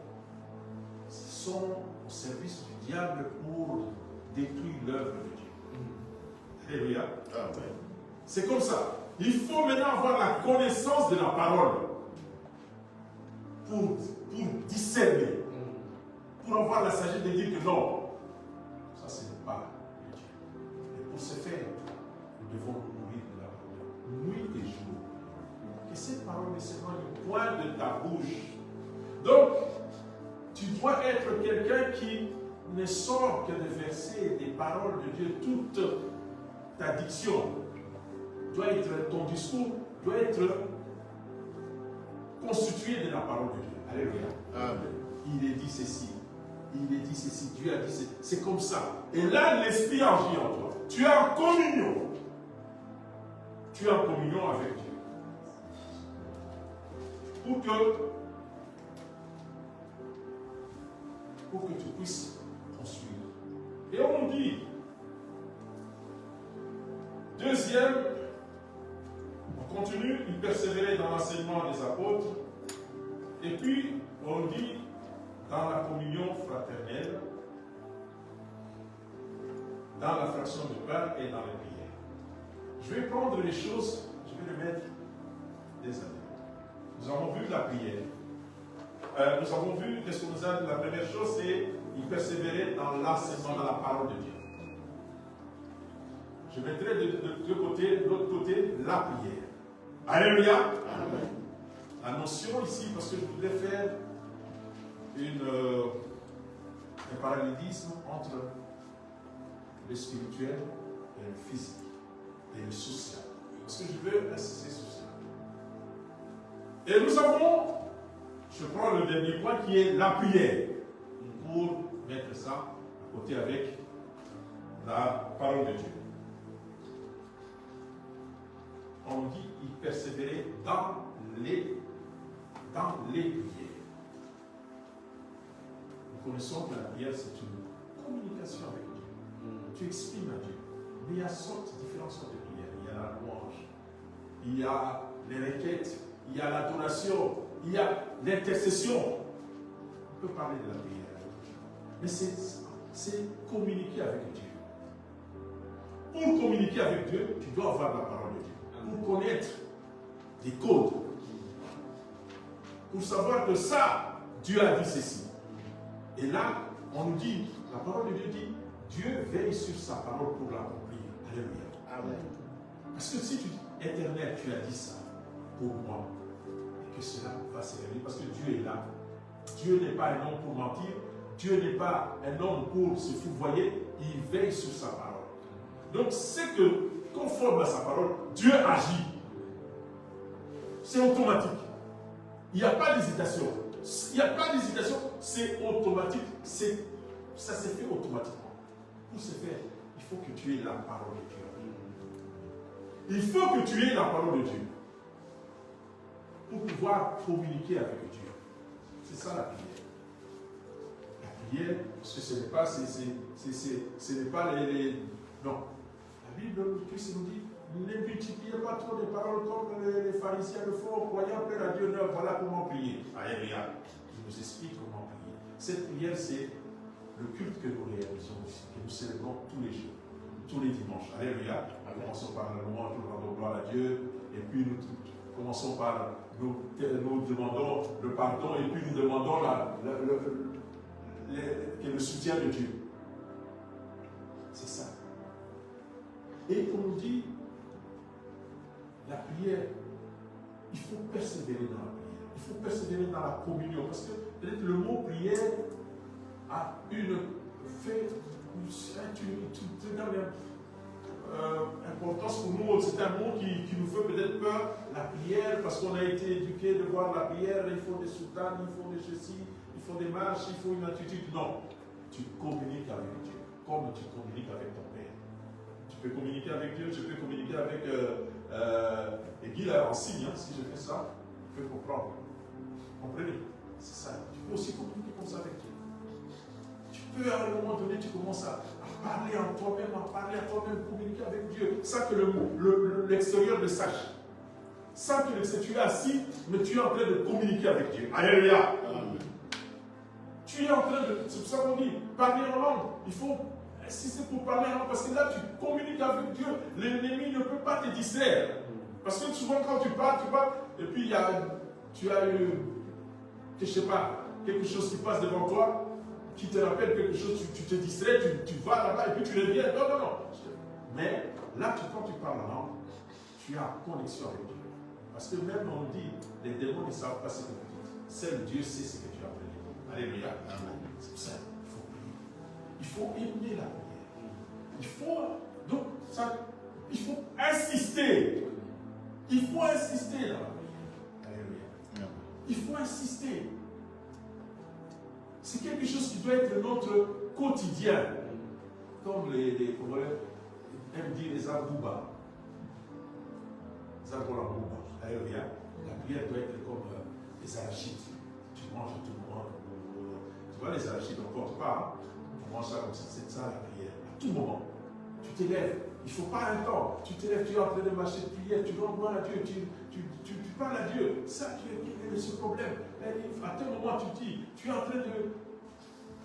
ils sont au service du diable pour détruire l'œuvre de Dieu. Alléluia. Amen. C'est comme ça. Il faut maintenant avoir la connaissance de la parole pour discerner, pour avoir la sagesse de dire que non, ça ce n'est pas le Dieu. Et pour ce faire, nous devons nous nourrir de la parole, nuit et jour. Que cette parole ne s'éloigne point de ta bouche. Donc, tu dois être quelqu'un qui ne sort que des versets, des paroles de Dieu. Toute ta diction doit être, ton discours doit être constitué de la parole de Dieu. Alléluia. Amen. Il est dit ceci. Il est dit ceci. Dieu a dit ceci. C'est comme ça. Et là, l'Esprit agit en toi. Tu es en communion. Tu es en communion avec Dieu. Pour que tu puisses construire. Et on dit, deuxième, on continue, il persévérait dans l'enseignement des apôtres, et puis on dit, dans la communion fraternelle, dans la fraction du pain et dans les prières. Je vais prendre les choses, je vais les mettre des années. Nous avons vu la prière. Nous avons vu, qu'est-ce qu'on nous a dit? La première chose, c'est il persévérait dans l'enseignement, dans la parole de Dieu. Je mettrai de l'autre côté, la prière. Alléluia. Amen. La notion ici, parce que je voulais faire un parallélisme entre le spirituel et le physique et le social. Parce que je veux insister sur ça. Et nous avons, je prends le dernier point qui est la prière, pour mettre ça à côté avec la parole de Dieu. On dit il persévérait dans les prières. Nous connaissons que la prière c'est une communication avec Dieu. Tu exprimes à Dieu. Mais il y a différentes sortes de prières. Il y a la louange, il y a les requêtes, il y a l'adoration, il y a l'intercession. On peut parler de la prière. Mais c'est communiquer avec Dieu. Pour communiquer avec Dieu, tu dois avoir la parole de Dieu. Pour connaître des codes. Pour savoir que ça, Dieu a dit ceci. Et là, on nous dit, la parole de Dieu dit, Dieu veille sur sa parole pour l'accomplir. Alléluia. Amen. Parce que si tu dis, Éternel, tu as dit ça pour moi, et que cela va se réaliser, parce que Dieu est là. Dieu n'est pas un homme pour mentir, Dieu n'est pas un homme pour se fourvoyer, il veille sur sa parole. Donc c'est que, conforme à sa parole, Dieu agit. C'est automatique. Il n'y a pas d'hésitation. Il n'y a pas d'hésitation, c'est automatique. Ça se fait automatiquement. Pour ce faire, il faut que tu aies la parole de Dieu. Il faut que tu aies la parole de Dieu pour pouvoir communiquer avec Dieu. C'est ça la prière. La prière, parce que ce n'est pas, ce n'est pas les... Non. La Bible, Christ nous dit, ne multipliez pas trop de paroles comme les pharisiens le font, croyant plaire à Dieu neuf. Voilà comment prier. Alléluia. Il nous explique comment prier. Cette prière, c'est le culte que nous réalisons ici, que nous célébrons tous les jours. tous les dimanches. Alléluia. Commençons par le moment où nous rendons gloire à Dieu, et puis nous commençons par, nous demandons le pardon, et puis nous demandons le soutien de Dieu. C'est ça. Et on nous dit, la prière, il faut persévérer dans la prière. Il faut persévérer dans la communion. Parce que peut-être le mot prière a une importance pour nous. C'est un mot qui nous fait peut-être peur, la prière, parce qu'on a été éduqué de voir la prière, il faut des soutanes, il faut des ceci, il faut des marches, il faut une attitude. Non, tu communiques avec Dieu, comme tu communiques avec ton Père. Tu peux communiquer avec Dieu, tu peux communiquer avec... et Guy là en signe, hein, si je fais ça, tu peux comprendre. Comprenez? C'est ça. Tu peux aussi communiquer comme ça avec Dieu. Tu peux à un moment donné, tu commences à parler en toi-même, communiquer avec Dieu, sans que l'extérieur le sache. Sans que tu es assis, mais tu es en train de communiquer avec Dieu. Alléluia. Tu es en train de... C'est pour ça qu'on dit, parler en langue. Il faut... Si c'est pour parler en langue, parce que là, tu communiques avec Dieu, l'ennemi ne peut pas te distraire. Parce que souvent, quand tu parles, et puis tu as eu, je ne sais pas, quelque chose qui passe devant toi, qui te rappelle quelque chose, tu te distrais, tu vas là-bas et puis tu reviens. Non. Mais là, quand tu parles en langue, tu es en connexion avec Dieu. Parce que même on dit, les démons ne savent pas ce que tu dis. Seul Dieu sait ce que tu as appris. Alléluia. C'est pour ça qu'il faut prier. Il faut aimer la prière. Il faut insister. Il faut insister dans la prière. Alléluia. Il faut insister. C'est quelque chose qui doit être notre quotidien. Comme les Congolais aiment dire les Zabouba. Zabouba. Alléluia. La prière doit être comme les arachides. Tu manges à tout moment. Tu vois, les arachides, on ne compte pas. On mange ça comme ça. C'est ça la prière. À tout moment. Tu t'élèves. Il ne faut pas un temps. Tu t'élèves, tu es en train de marcher de prière, tu rends gloire à Dieu, tu parles à Dieu. Ça, quel est ce problème? À tel moment, tu es en train de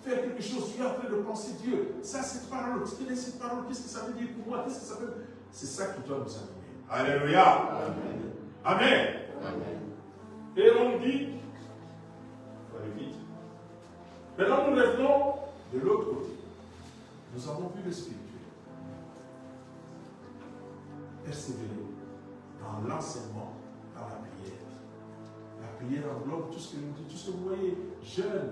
faire quelque chose, tu es en train de penser Dieu. Ça, cette parole, quelle est cette parole? Qu'est-ce que ça veut dire pour moi? Qu'est-ce que ça veut dire? C'est ça qui doit nous animer. Alléluia. Amen. Amen. Et on dit, il faut aller vite. Maintenant, nous revenons de l'autre côté. Nous avons vu le spirituel. Persévérer dans l'enseignement, dans la prière. La prière englobe tout ce que nous disons, tout ce que vous voyez, jeunes,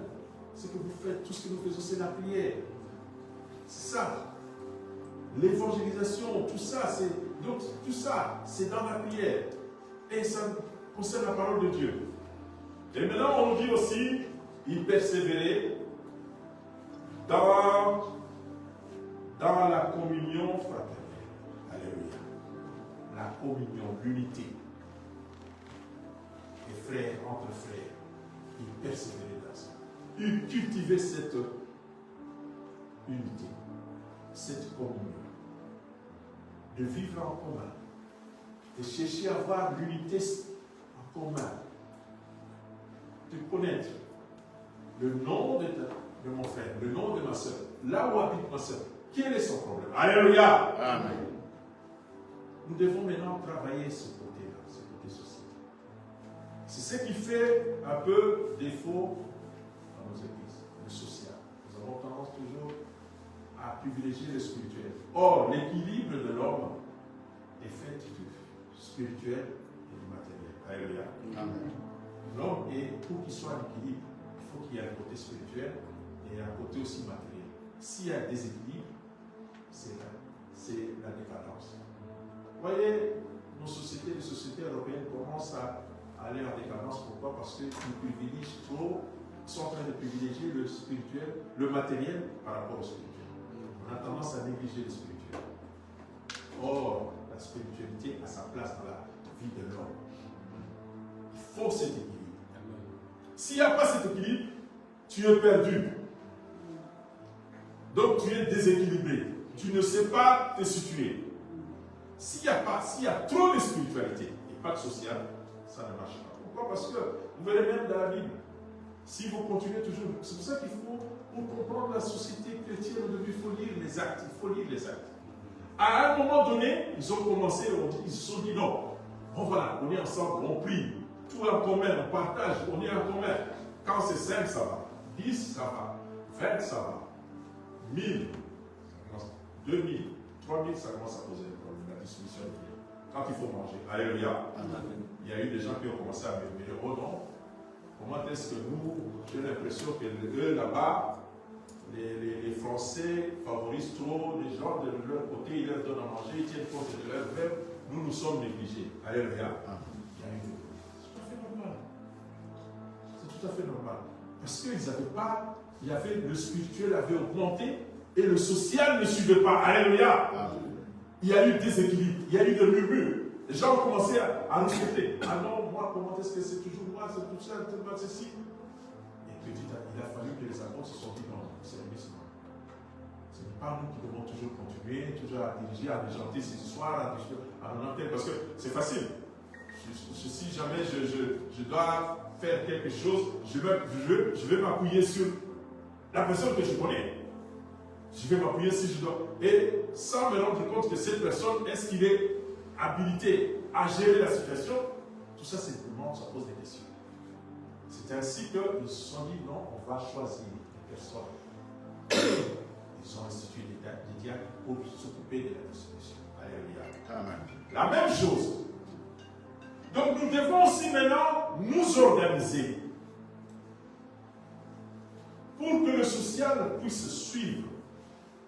ce que vous faites, tout ce que nous faisons, c'est la prière. C'est ça. L'évangélisation, tout ça, c'est dans la prière. Et ça concerne la parole de Dieu. Et maintenant, on dit aussi, il persévérait dans la communion fraternelle. Alléluia. La communion, l'unité. Les frères entre frères, ils persévéraient dans ça. Ils cultivaient cette unité, cette communion. De vivre en commun. De chercher à avoir l'unité en commun. De connaître le nom de mon frère, le nom de ma soeur, là où habite ma soeur. Quel est son problème? Alléluia. Amen. Nous devons maintenant travailler ce côté-là, ce côté social. C'est ce qui fait un peu défaut dans nos églises, le social. Nous avons tendance toujours à privilégier le spirituel. Or, l'équilibre de l'homme est fait du spirituel et du matériel. Alléluia. Amen. L'homme, pour qu'il soit en équilibre, il faut qu'il y ait un côté spirituel et un côté aussi matériel. S'il y a un déséquilibre, c'est la décadence. Vous voyez, nos sociétés, les sociétés européennes commencent à aller en décadence. Pourquoi? Parce qu'ils privilégient trop, sont en train de privilégier le spirituel, le matériel par rapport au spirituel. On a tendance à négliger le spirituel. Or, la spiritualité a sa place dans la vie de l'homme. Il faut cet équilibre. S'il n'y a pas cet équilibre, tu es perdu. Donc tu es déséquilibré. Tu ne sais pas te situer. S'il y a trop de spiritualité et pas de social, ça ne marche pas. Pourquoi? Parce que vous verrez même dans la Bible, si vous continuez toujours, c'est pour ça qu'il faut, pour comprendre la société chrétienne, il faut lire les actes. Il faut lire les actes. À un moment donné, ils ont commencé, ils se sont dit non, on est ensemble, on prie, tout en commun, on partage, on est en commun. Quand c'est 5, ça va. 10, ça va. 20, ça va. 1000, 2000, 3000, ça commence à poser un problème, la distribution de vie. Quand il faut manger. Alléluia. Il y a eu des gens qui ont commencé à murmurer, oh non, comment est-ce que nous, j'ai l'impression que eux là-bas, les Français favorisent trop les gens de leur côté, ils leur donnent à manger, ils tiennent compte de leur verbe, nous sommes négligés. Alléluia. Il y a eu. C'est tout à fait normal. C'est tout à fait normal. Parce qu'ils n'avaient pas, il y avait, le spirituel avait augmenté et le social ne suivait pas. Alléluia. Il y a eu des équilibres, il y a eu des murmures. Les gens ont commencé à respecter. Ah non, moi, comment est-ce que c'est toujours moi, c'est tout ça, c'est ceci. Et petit à petit, il a fallu que les apôtres se sont dit non, c'est le misme. Ce n'est pas nous qui devons toujours continuer, toujours à diriger, à déjanter ces histoires, à remonter, parce que c'est facile. Si jamais je dois faire quelque chose, je vais m'appuyer sur la personne que je connais. Je vais m'appuyer si je dois. Et sans me rendre compte que cette personne, est-ce qu'il est habilité à gérer la situation? Tout ça, simplement, ça pose des questions. C'est ainsi qu'ils se sont dit, non, on va choisir une personne. Ils ont institué des diacres pour s'occuper de la distribution. Alléluia. Amen. La même chose. Donc nous devons aussi maintenant nous organiser pour que le social puisse suivre,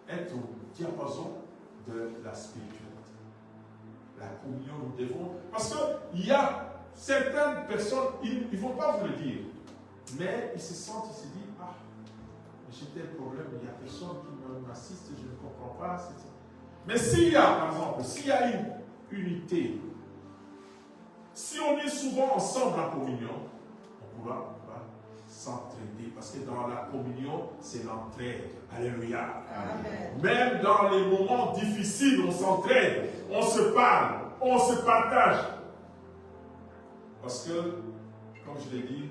être au diapason de la spiritualité. La communion, nous devons. Parce qu'il y a certaines personnes, ils ne vont pas vous le dire, mais ils se sentent, ils se disent, ah, j'ai tel problème, il n'y a personne qui m'assiste, je ne comprends pas. Mais s'il y a, par exemple, s'il y a une unité, si on est souvent ensemble en communion, on pourra s'entraider, parce que dans la communion, c'est l'entraide. Alléluia. Amen. Même dans les moments difficiles, on s'entraide, on se parle, on se partage. Parce que, comme je l'ai dit,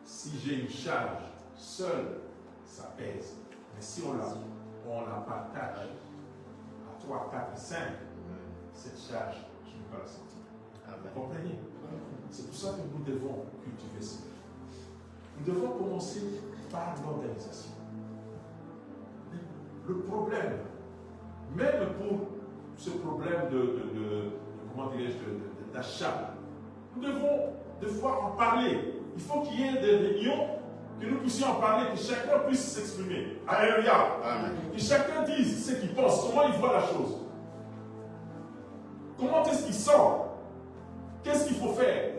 si j'ai une charge seule, ça pèse. Mais si on la partage à 3, 4, 5, cette charge, je ne vais pas la sentir. Vous comprenez? C'est pour ça que nous devons cultiver ça. Nous devons commencer par l'organisation. Le problème, même pour ce problème comment dirais-je, d'achat, nous devons des fois en parler. Il faut qu'il y ait des réunions, que nous puissions en parler, que chacun puisse s'exprimer. Alléluia. Que chacun dise ce qu'il pense, comment il voit la chose. Comment est-ce qu'il sent? Qu'est-ce qu'il faut faire?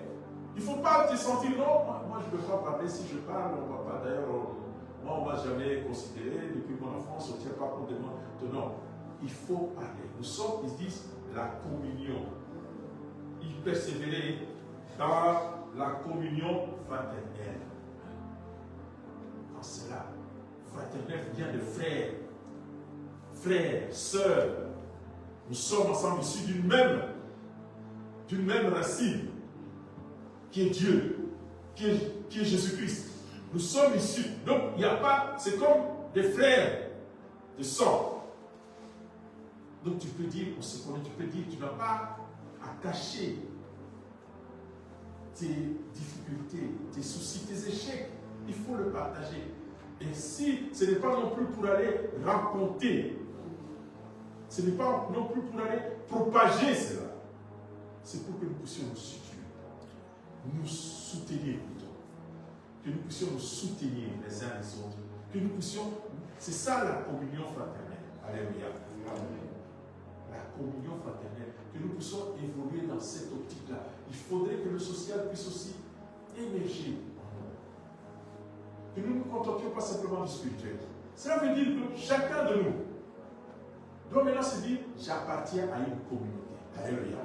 Il ne faut pas te sentir, non, moi je ne peux pas parler, si je parle, on ne va pas, d'ailleurs, moi on ne m'a jamais considéré, depuis mon enfance, on ne tient pas compte de moi. Non, il faut parler. Nous sommes, ils disent, la communion. Ils persévéraient dans la communion fraternelle. Dans cela, fraternelle vient de frères, frères, sœurs. Nous sommes ensemble issus d'une même racine, qui est Dieu, qui est Jésus-Christ. Nous sommes issus. Donc, il n'y a pas, c'est comme des frères de sang. Donc, tu peux dire, on se connaît, tu peux dire, tu n'as pas à cacher tes difficultés, tes soucis, tes échecs. Il faut le partager. Et si ce n'est pas non plus pour aller raconter, ce n'est pas non plus pour aller propager cela, c'est pour que nous puissions nous situer, nous soutenir plutôt, que nous puissions nous soutenir les uns les autres, que nous puissions, c'est ça la communion fraternelle. Alléluia. La communion fraternelle, que nous puissions évoluer dans cette optique-là. Il faudrait que le social puisse aussi émerger en nous. Que nous ne nous contentions pas simplement du spirituel. Cela veut dire que chacun de nous doit maintenant se dire, j'appartiens à une communauté. Alléluia.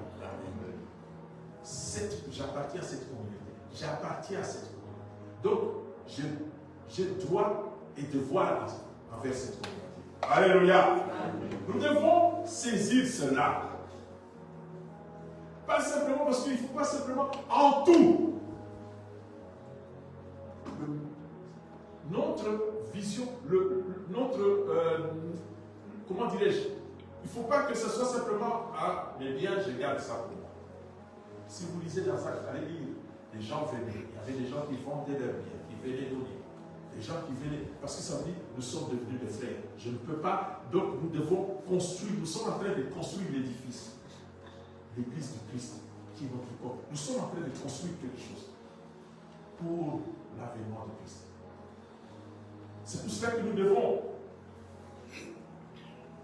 J'appartiens à cette communauté. J'appartiens à cette communauté. Donc, j'ai droit et devoir envers cette communauté. Alléluia. Nous devons saisir cela. Pas simplement parce qu'il ne faut pas simplement en tout. Notre vision, comment dirais-je, Il ne faut pas que ce soit simplement ah, mais bien, je garde ça pour moi. Si vous lisez dans ça, allez lire. Les gens venaient. Il y avait des gens qui vendaient leurs biens, qui venaient donner. Des gens qui venaient. Parce que ça veut dire nous sommes devenus des frères. Je ne peux pas. Donc nous devons construire. Nous sommes en train de construire l'édifice. L'église du Christ, qui est notre corps. Nous sommes en train de construire quelque chose pour l'avènement de Christ. C'est pour cela que nous devons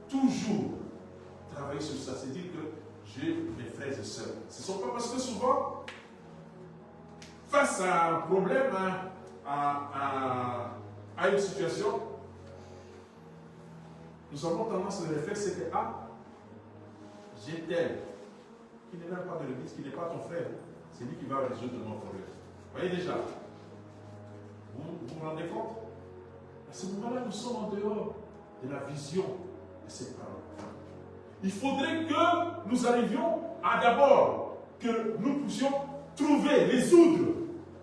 toujours travailler sur ça. C'est dire que j'ai mes frères et sœurs. Ce ne sont pas parce que souvent, face à un problème, à une situation, nous avons tendance à le faire, c'est que j'ai tel qui n'est même pas de l'église, qui n'est pas ton frère. C'est lui qui va résoudre mon problème. Vous voyez déjà, vous vous rendez compte? À ce moment-là, nous sommes en dehors de la vision de ces paroles. Il faudrait que nous arrivions à d'abord que nous puissions résoudre,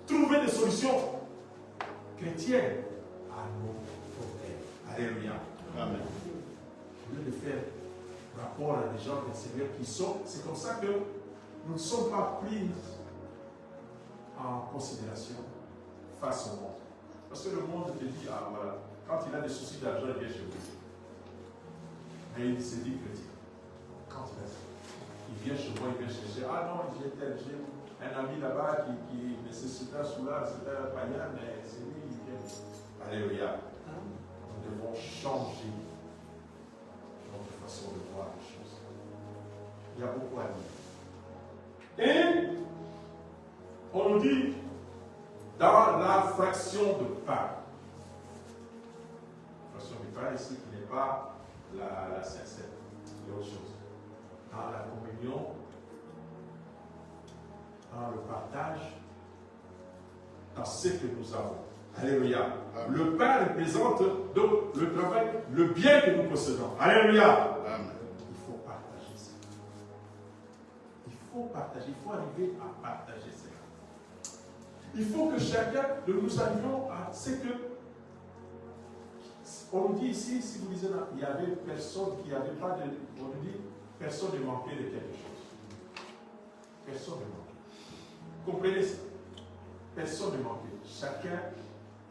trouver des solutions chrétiennes à nos problèmes. Alléluia. Amen. Au lieu de faire rapport à des gens du Seigneur qui sont, c'est comme ça que nous ne sommes pas pris en considération face au monde. Parce que le monde te dit, ah voilà, quand il a des soucis d'argent, il vient chez vous. Mais il se dit chrétien. Quand il vient chez moi, il vient chercher, ah non, j'ai un ami là-bas qui nécessita cela, c'est un païen, mais c'est lui, il vient. Alléluia. Nous devons changer notre façon de voir les choses. Il y a beaucoup à dire. Et on nous dit, dans la fraction de pain, fraction de pain ici qui n'est pas la Sainte-Seine, c'est autre chose. Dans la communion, dans le partage, dans ce que nous avons. Alléluia. Le pain représente donc le travail, le bien que nous possédons. Alléluia. Amen. Il faut partager ça. Il faut partager, il faut arriver à partager ça. Il faut que chacun de nous arrivions à ce que, on nous dit ici, si vous lisez là, il y avait personne qui n'avait pas de, on nous dit, personne ne manquait de quelque chose. Personne ne manquait. Comprenez ça? Personne ne manquait. Chacun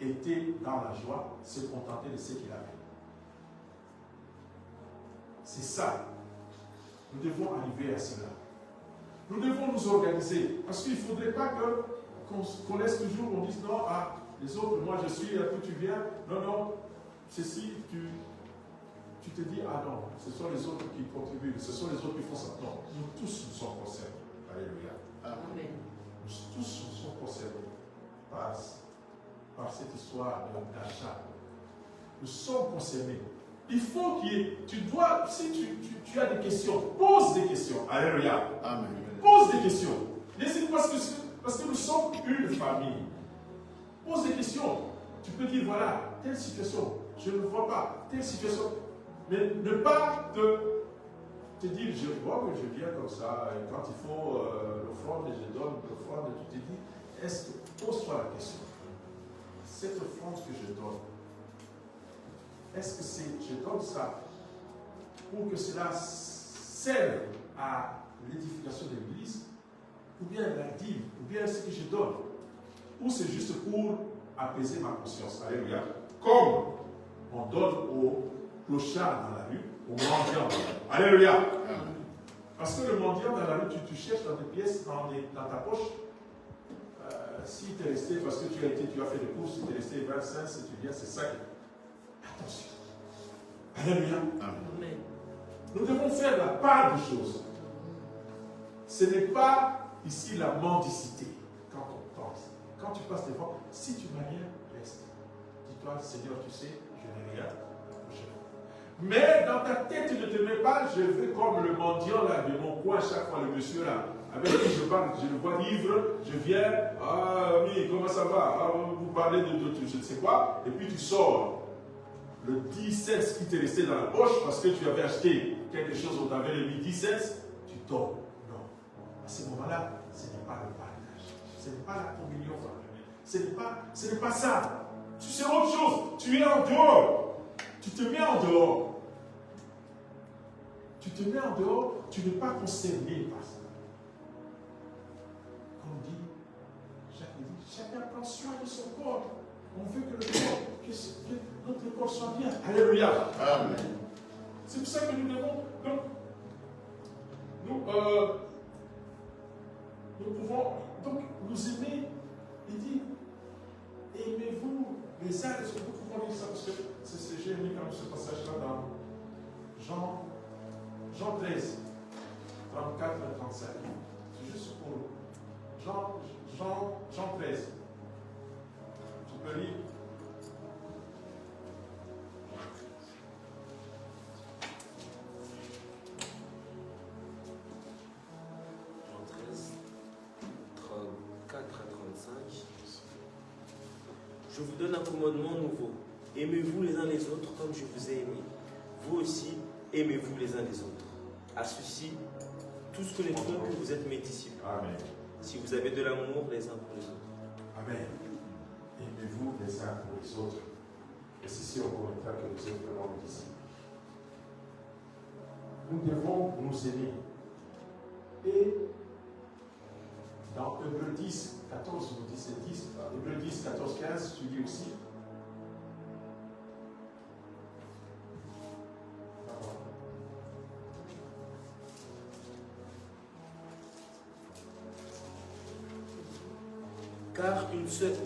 était dans la joie, se contentait de ce qu'il avait. C'est ça. Nous devons arriver à cela. Nous devons nous organiser. Parce qu'il ne faudrait pas qu'on laisse toujours, on dise non, les autres, moi je suis, d'où tu viens. Non, ceci, tu te dis, ah non, ce sont les autres qui contribuent, ce sont les autres qui font ça. Non, nous tous nous sommes concernés. Alléluia. Amen. Nous tous nous sommes concernés par cette histoire d'achat. Nous sommes concernés. Il faut si tu as des questions, pose des questions. Alléluia. Amen. Pose des questions. N'hésite pas parce que nous sommes une famille. Pose des questions. Tu peux dire, voilà, telle situation, je ne vois pas, telle situation. Mais ne pas te dire, je vois que je viens comme ça, et quand il faut l'offrande, je donne l'offrande, tu te dis, pose-toi la question. Cette offrande que je donne, est-ce que je donne ça pour que cela serve à l'édification de l'Église, ou bien la dîme, ou bien ce que je donne, ou c'est juste pour apaiser ma conscience. Alléluia. Comme on donne aux clochards dans la rue, aux mendiants dans la rue. Alléluia. Parce que le mendiant dans la rue, tu cherches dans des pièces, dans ta poche. Si tu es resté, parce que tu as fait des courses, si tu es resté 25, si tu viens, c'est ça que. Attention. Alléluia. Amen. Nous devons faire la part des choses. Ce n'est pas ici la mendicité. Quand on pense, quand tu passes devant, si tu n'as rien, reste. Dis-toi, Seigneur, tu sais, je n'ai rien. Mais dans ta tête, tu ne te mets pas, je vais comme le mendiant là, de mon coin, chaque fois, le monsieur là, avec qui je parle, je le vois ivre, je viens, oui, comment ça va? Vous parlez de je ne sais quoi, et puis tu sors le 10 cents qui t'est resté dans la poche parce que tu avais acheté quelque chose, on t'avait mis 10 cents, tu dors. Non. À ce moment-là, ce n'est pas le partage, ce n'est pas la communion fraternelle, ce n'est pas ça. C'est autre chose, tu es en dehors. Tu te mets en dehors. Tu te mets en dehors, tu n'es pas concerné par ça. Comme dit, chacun prend soin de son corps. On veut que le corps, que notre corps soit bien. Alléluia. Amen. C'est pour ça que nous devons. Donc, nous pouvons donc nous aimer. Il dit, aimez-vous les uns les autres. Nous pouvons lire ça parce que j'ai aimé quand même ce passage-là dans Jean 13, 34 et 35. C'est juste pour Jean 13. Tu peux lire. Jean 13, 34 à 35. Je vous donne un commandement nouveau. Aimez-vous les uns les autres comme je vous ai aimé. Vous aussi, aimez-vous les uns les autres. À ceci, tous connaîtront que vous êtes mes disciples. Amen. Si vous avez de l'amour les uns pour les autres. Amen. Aimez-vous les uns pour les autres. Et ceci on connaîtra que vous êtes vraiment mes disciples. Nous devons nous aimer. Et dans Hébreux 10, 14, nous dit c'est 10, Hébreux 10, 14, 15, tu dis aussi.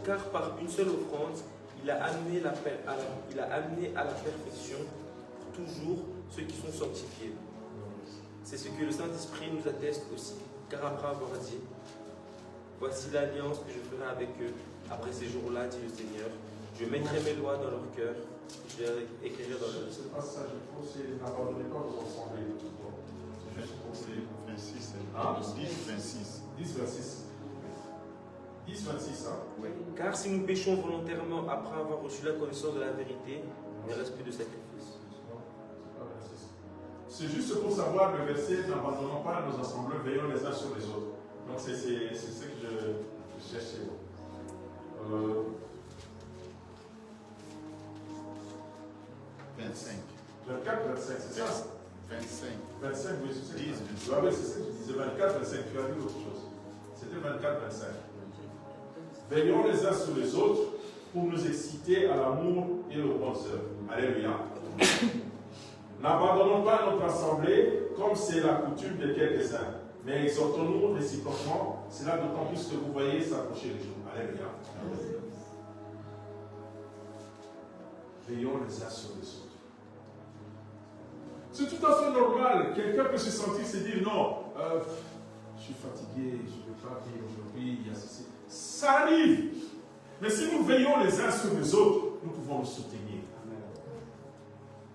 Car par une seule offrande, il a amené à la perfection pour toujours ceux qui sont sanctifiés. C'est ce que le Saint-Esprit nous atteste aussi. Car après avoir dit, voici l'alliance que je ferai avec eux après ces jours-là, dit le Seigneur. Je mettrai mes lois dans leur cœur, je les écrirai dans leur Ce passage, il faut n'abandonner pas vos assemblées. C'est juste pour ces 26, Ah. 10, 26. 10, 26. 10, 26, hein? Oui. Car si nous péchons volontairement après avoir reçu la connaissance de la vérité, il ne reste plus de sacrifice. C'est juste pour savoir le verset, n'abandonnons pas nos assemblées, veillons les uns sur les autres. Donc c'est ce que je cherchais. 25. 24, 25, c'est ça? 25. 25, oui, c'est ça. 10, Ah oui, c'est ça que je disais, 24, 25, tu as lu autre chose. C'était 24, 25. Veillons les uns sur les autres pour nous exciter à l'amour et aux bonnes œuvres. Alléluia. N'abandonnons pas notre assemblée comme c'est la coutume de quelques-uns, mais exhortons-nous réciproquement, cela d'autant plus que vous voyez s'approcher les jours. Alléluia. Veillons les uns sur les autres. C'est tout à fait normal. Quelqu'un peut se sentir, se dire non, je suis fatigué, je ne peux pas vivre aujourd'hui, il y a ceci. Ça arrive. Mais si nous veillons les uns sur les autres, nous pouvons nous soutenir.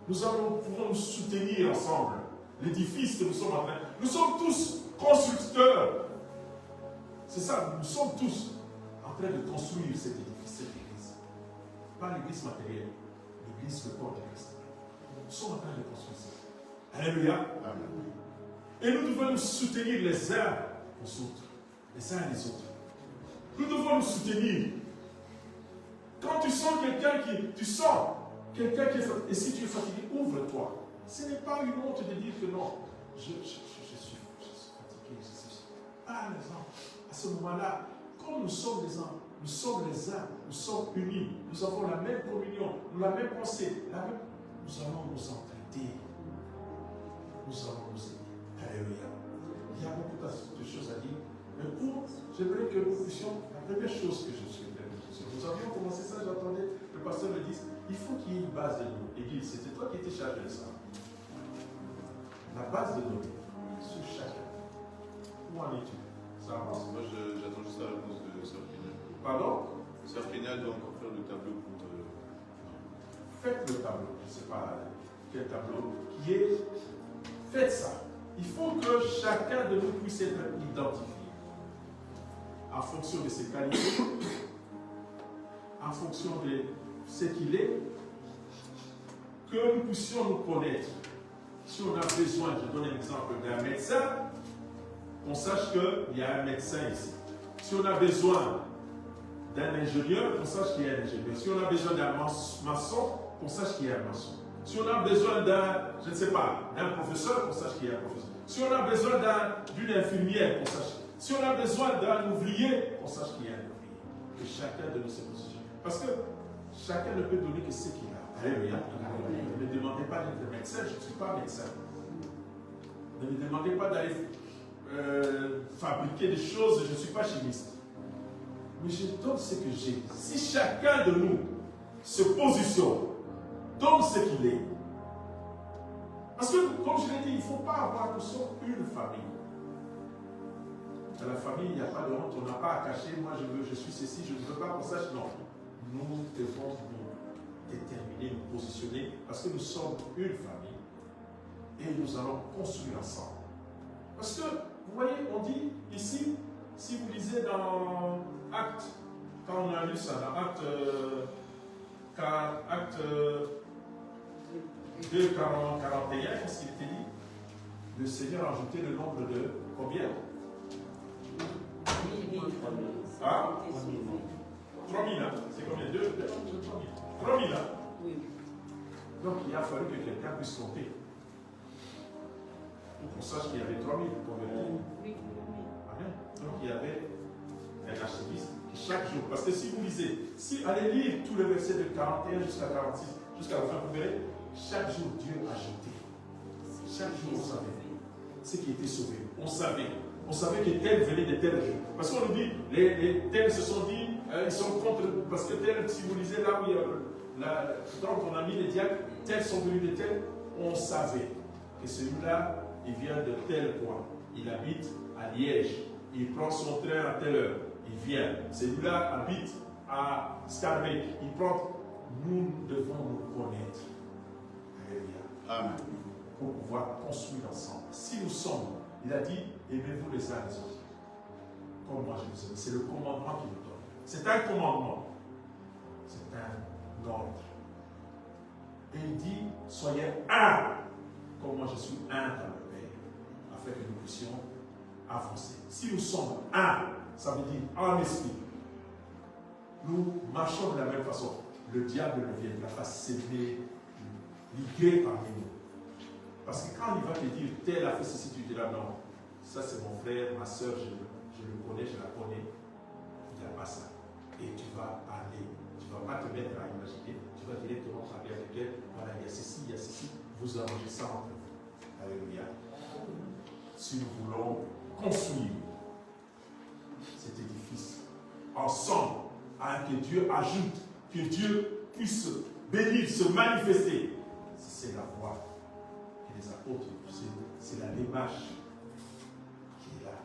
Nous pouvons nous soutenir ensemble. L'édifice que nous sommes en train. Nous sommes tous constructeurs. C'est ça, nous sommes tous en train de construire cet édifice, cette église. Pas l'église matérielle, l'église, le corps de Christ. Nous sommes en train de construire ça. Alléluia. Amen. Et nous devons nous soutenir les uns aux autres. Les uns les autres. Nous devons nous soutenir. Quand tu sens quelqu'un qui est fatigué, et si tu es fatigué, ouvre-toi. Ce n'est pas une honte de dire que non, je suis fatigué. Parle-en. À ce moment-là, comme nous sommes les uns, nous sommes unis, nous avons la même communion, la même pensée, nous allons nous entraider. Nous allons nous aider. Alléluia. Il y a beaucoup de choses à dire. Mais j'aimerais que nous puissions, la première chose que je souhaiterais que nous avions commencé ça, j'entendais le pasteur le dire, il faut qu'il y ait une base de données. Église, c'était toi qui étais chargé de ça. La base de données, sur chacun. Où en es-tu? Ça avance. Moi, j'attends juste la réponse de Sœur Péniel. Pardon? Sœur Péniel doit encore faire le tableau pour Faites le tableau, je ne sais pas quel tableau, qui est. Faites ça. Il faut que chacun de nous puisse être identifié en fonction de ses qualités, en fonction de ce qu'il est, que nous puissions nous connaître. Si on a besoin, je donne un exemple d'un médecin, on sache qu'il y a un médecin ici. Si on a besoin d'un ingénieur, on sache qu'il y a un ingénieur. Si on a besoin d'un maçon, on sache qu'il y a un maçon. Si on a besoin d'un, je ne sais pas, d'un professeur, qu'on sache qu'il y a un professeur. Si on a besoin d'une infirmière, qu'on sache. Si on a besoin d'un ouvrier, qu'on sache qu'il y a un ouvrier. Que chacun de nous se positionne. Parce que chacun ne peut donner que ce qu'il a. Alléluia. Ne me demandez pas d'être médecin, je ne suis pas médecin. Ne me demandez pas d'aller fabriquer des choses, je ne suis pas chimiste. Mais je donne ce que j'ai. Si chacun de nous se positionne, donne ce qu'il est. Parce que, comme je l'ai dit, il ne faut pas avoir que ce soit une famille. Dans la famille, il n'y a pas de honte, on n'a pas à cacher, moi je suis ceci, je ne veux pas qu'on sache. Non. Nous devons nous déterminer, nous positionner, parce que nous sommes une famille et nous allons construire ensemble. Parce que, vous voyez, on dit ici, si vous lisez dans Actes, quand on a lu ça, dans Actes 2, 41, qu'est-ce qu'il était dit? Le Seigneur a ajouté le nombre de combien? 3000, hein? C'est combien? 3000, hein? Donc il a fallu que quelqu'un puisse compter. Pour qu'on sache qu'il y avait 3000 convertis. Amen. Donc il y avait un archiviste qui chaque jour, parce que si vous lisez, si allez lire tous les versets de 41 jusqu'à 46, jusqu'à la fin, vous verrez, chaque jour Dieu a ajouté. Chaque jour on savait ce qui était sauvé. On savait que tel venait de tel jour. Parce qu'on nous dit, les tels se sont dit, ils sont contre, parce que tel, si vous lisez là où il y a, quand on a mis les diacres, tels sont venus de tel, on savait que celui-là, il vient de tel point. Il habite à Liège. Il prend son train à telle heure. Il vient. Celui-là habite à Scarbeck. Il prend. Nous devons nous connaître. Alléluia. Amen. Pour pouvoir construire ensemble. Si nous sommes, il a dit, aimez-vous les uns les autres. Comme moi je vous aime. C'est le commandement qu'il nous donne. C'est un commandement. C'est un ordre. Et il dit, soyez un. Comme moi je suis un dans le Père. Afin que nous puissions avancer. Si nous sommes un, ça veut dire en esprit. Nous marchons de la même façon. Le diable ne viendra pas s'aimer, liguer parmi nous. Parce que quand il va te dire, tel a fait ceci, tu dis là, non, ça c'est mon frère, ma soeur, je le connais, je la connais. Il n'y a pas ça. Et tu vas aller. Tu ne vas pas te mettre à imaginer, tu vas directement parler avec elle. Voilà, il y a ceci, il y a ceci. Vous arrangez ça entre vous. Alléluia. Si nous voulons construire cet édifice ensemble, que Dieu ajoute, que Dieu puisse bénir, se manifester, c'est la voie que les apôtres, c'est la démarche qui est là.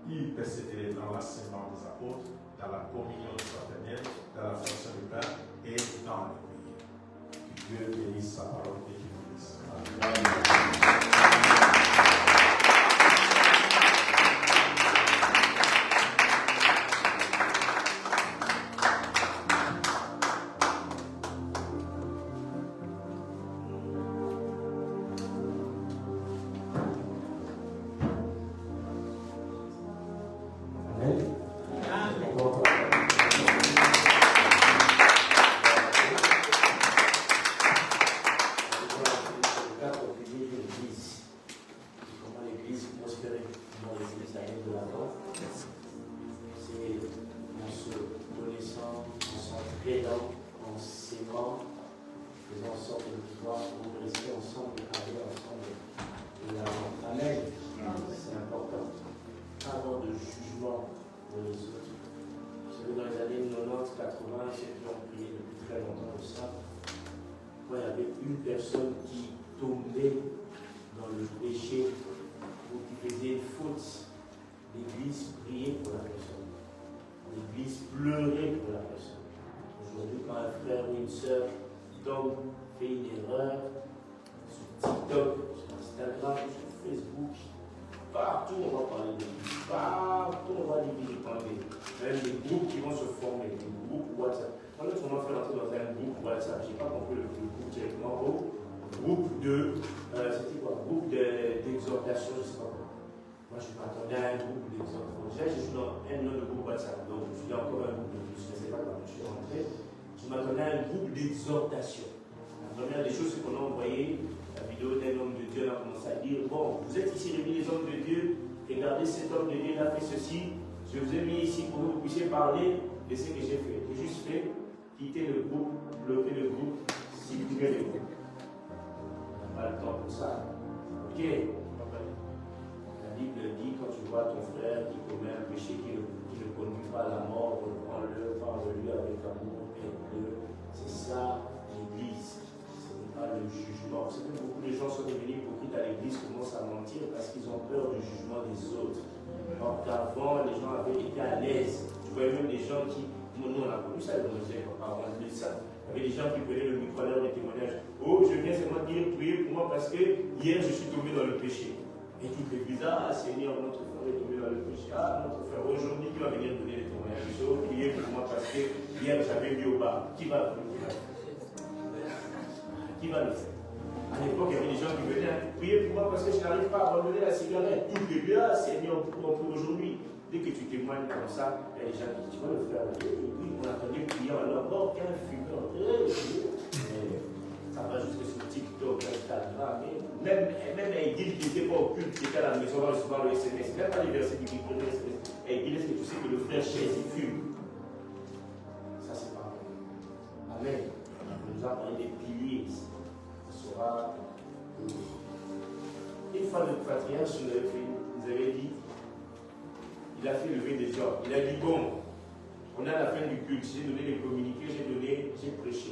Ils persévéraient dans l'enseignement des apôtres, dans la communion fraternelle, dans la fonction du pain et dans la prière. Que Dieu bénisse sa parole et qu'il nous bénisse. Amen. Une personne qui tombait dans le péché ou qui faisait une faute, l'Église priait pour la personne. L'Église pleurait pour la personne. Aujourd'hui, quand un frère ou une sœur tombe, fait une erreur, sur TikTok, sur Instagram, sur Facebook, partout on va parler de l'Église, partout on va l'Église parler. Même des groupes qui vont se former, des groupes WhatsApp. Quand on m'a fait rentrer dans un groupe WhatsApp, je n'ai pas compris le groupe directement. Groupe de. C'était quoi? Groupe d'exhortation, je ne sais pas quoi. Moi, je m'attendais à un groupe d'exhortation. Déjà, je suis dans un autre groupe WhatsApp. Donc, je suis encore un groupe de plus. Je ne sais pas quand je suis rentré. Je m'attendais à un groupe d'exhortation. La première des choses, c'est qu'on a envoyé la vidéo d'un homme de Dieu. On a commencé à dire, bon, vous êtes ici réunis les hommes de Dieu. Regardez, cet homme de Dieu, il a fait ceci. Je vous ai mis ici pour que vous puissiez parler de ce que j'ai fait. J'ai juste fait quitter le groupe, bloquer le groupe, supprimer le groupe. On n'a pas le temps pour ça. Ok. La Bible dit, quand tu vois ton frère qui commet un péché qui ne conduit pas à la mort, reprends-le, parle-lui avec amour, aide-le. C'est ça l'Église. Ce n'est pas le jugement. C'est que beaucoup de gens sont devenus hypocrites à l'Église, commencent à mentir parce qu'ils ont peur du jugement des autres. Alors qu'avant, les gens avaient été à l'aise. Tu voyais même des gens qui. Nous, on a connu ça, on disait, papa, on dit ça. Il y avait des gens qui prenaient le micro à l'heure des témoignages. Oh, je viens seulement dire, priez pour moi parce que hier, je suis tombé dans le péché. Et tout est bizarre, ah, Seigneur, notre frère est tombé dans le péché. Ah, notre frère, aujourd'hui, qui va venir donner les témoignages? Oh, priez pour moi parce que hier, j'avais mis au bas. Qui va le faire? Qui va le faire? À l'époque, il y avait des gens qui venaient, priez pour moi parce que je n'arrive pas à abandonner la cigarette. Tout est bien, Seigneur, pour aujourd'hui. Dès que tu témoignes comme ça, il y a des gens qui disent, tu vas le faire. Et puis, on attendait prier alors, bon, quel fumeur. Ça va jusque sur TikTok, Instagram. Même Aïdil qui n'était pas au culte, qui était à la maison, va recevoir le SMS. Même pas les versets qui disent le SMS. Aïdil, est-ce que tu sais que le frère chaise, il fume? Ça, c'est pas vrai. Amen. On nous a parlé des piliers. Ça sera. Une fois le patriarche nous avait dit, il a fait lever des gens. Il a dit, bon, on est à la fin du culte, j'ai donné les communiqués, j'ai prêché.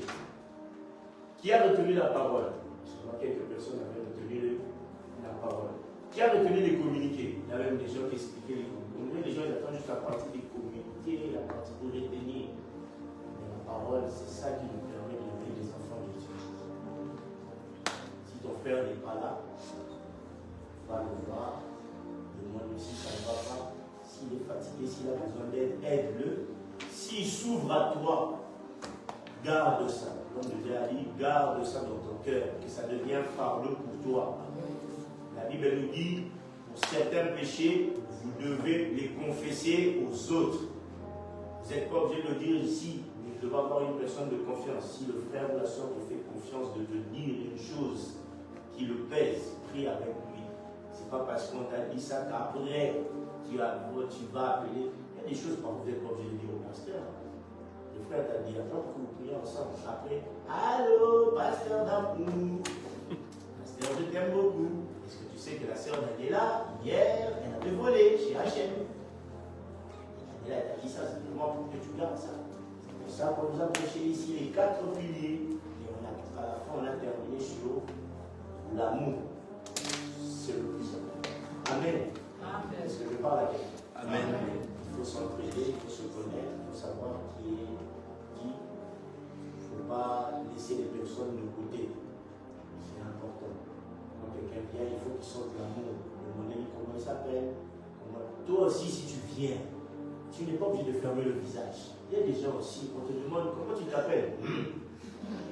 Qui a retenu la parole? Seulement quelques personnes avaient retenu la parole. Qui a retenu les communiqués? Il y a même des gens qui expliquaient les communiqués. Les gens ils attendent juste la partie des communiqués, la partie de retenir. Mais la parole, c'est ça qui nous permet de lever les enfants de Dieu. Si ton frère n'est pas là, va le voir, demande-lui si ça ne va pas. S'il est fatigué, s'il a besoin d'aide, aide-le. S'il s'ouvre à toi, garde ça. L'homme de Dieu a dit, garde ça dans ton cœur, que ça devienne fardeau pour toi. La Bible nous dit, pour certains péchés, vous devez les confesser aux autres. Vous n'êtes pas obligé de le dire ici, mais il devra avoir une personne de confiance. Si le frère ou la soeur te fait confiance de te dire une chose qui le pèse, prie avec lui. Ce n'est pas parce qu'on t'a dit ça qu'après, tu vas appeler. Il y a des choses que vous n'êtes pas obligé de dire au pasteur. Le frère t'a dit, attends, pour vous prier ensemble. Après, allô, pasteur d'amour. Pasteur, je t'aime beaucoup. Est-ce que tu sais que la sœur Daniela, hier, elle avait volé chez H&M? Daniela, elle t'a dit ça, c'est vraiment pour que tu gardes ça. C'est pour ça qu'on nous a prêché ici les 4 piliers. Et à la fin, on a terminé sur l'amour. C'est le plus important. Amen. Est-ce que je parle à quelqu'un? Amen. Il faut s'entraider, il faut se connaître, il faut savoir qui est qui. Il ne faut pas laisser les personnes de côté. C'est important. Quand quelqu'un vient, il faut qu'il sorte l'amour. Demander comment il s'appelle. Toi aussi, si tu viens, tu n'es pas obligé de fermer le visage. Il y a des gens aussi, on te demande comment tu t'appelles,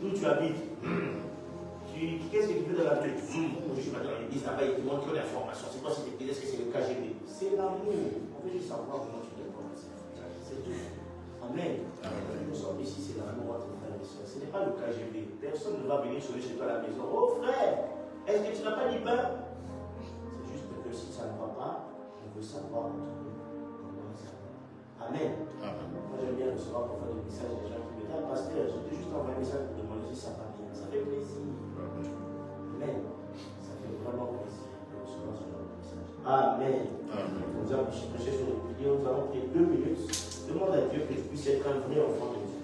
d'où tu habites. Qu'est-ce que tu fais dans la tête? Je suis dans l'église, là-bas, il te montre que l'information. C'est quoi cette église? Est-ce que c'est le KGB? C'est l'amour. On veut juste savoir comment tu te comportes. C'est tout. Amen. Nous sommes ici, c'est l'amour entre frères et sœurs. Ce n'est pas le KGB. Personne ne va venir sonner chez toi à la maison. Oh frère, est-ce que tu n'as pas dit pain? C'est juste que si ça ne va pas, on veut savoir entre nous comment ça va. Amen. Moi, j'aime bien recevoir parfois des messages des gens qui me disent, ah, pasteur, je t'ai juste envoyé un message pour demander si ça va bien. Ça fait plaisir. Amen. Ça fait vraiment plaisir de recevoir ce genre de message. Amen. Nous avons prêché sur les piliers, nous avons pris 2 minutes. Demande à Dieu que tu puisses être un vrai enfant de Dieu.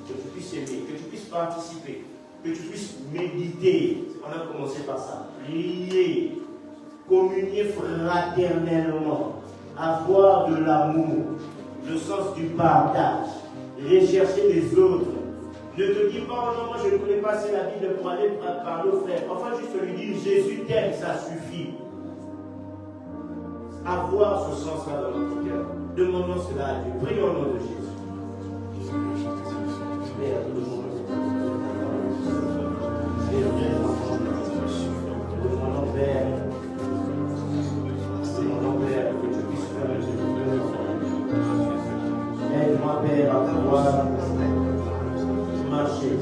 Que tu puisses aimer, que tu puisses participer, que tu puisses méditer. On a commencé par ça. Prier, communier fraternellement, avoir de l'amour, le sens du partage, rechercher les autres. Ne te dis pas, oh non, moi je ne connais pas assez la Bible pour aller parler au frère. Enfin, juste lui dire, Jésus t'aime, ça suffit. Avoir ce sens-là dans notre cœur. Demandons cela à Dieu. Prions au nom de Jésus. Père, tout le monde. Demandons, Père. Demandons, Père, que tu puisses faire le Aide-moi, Père, à pouvoir marcher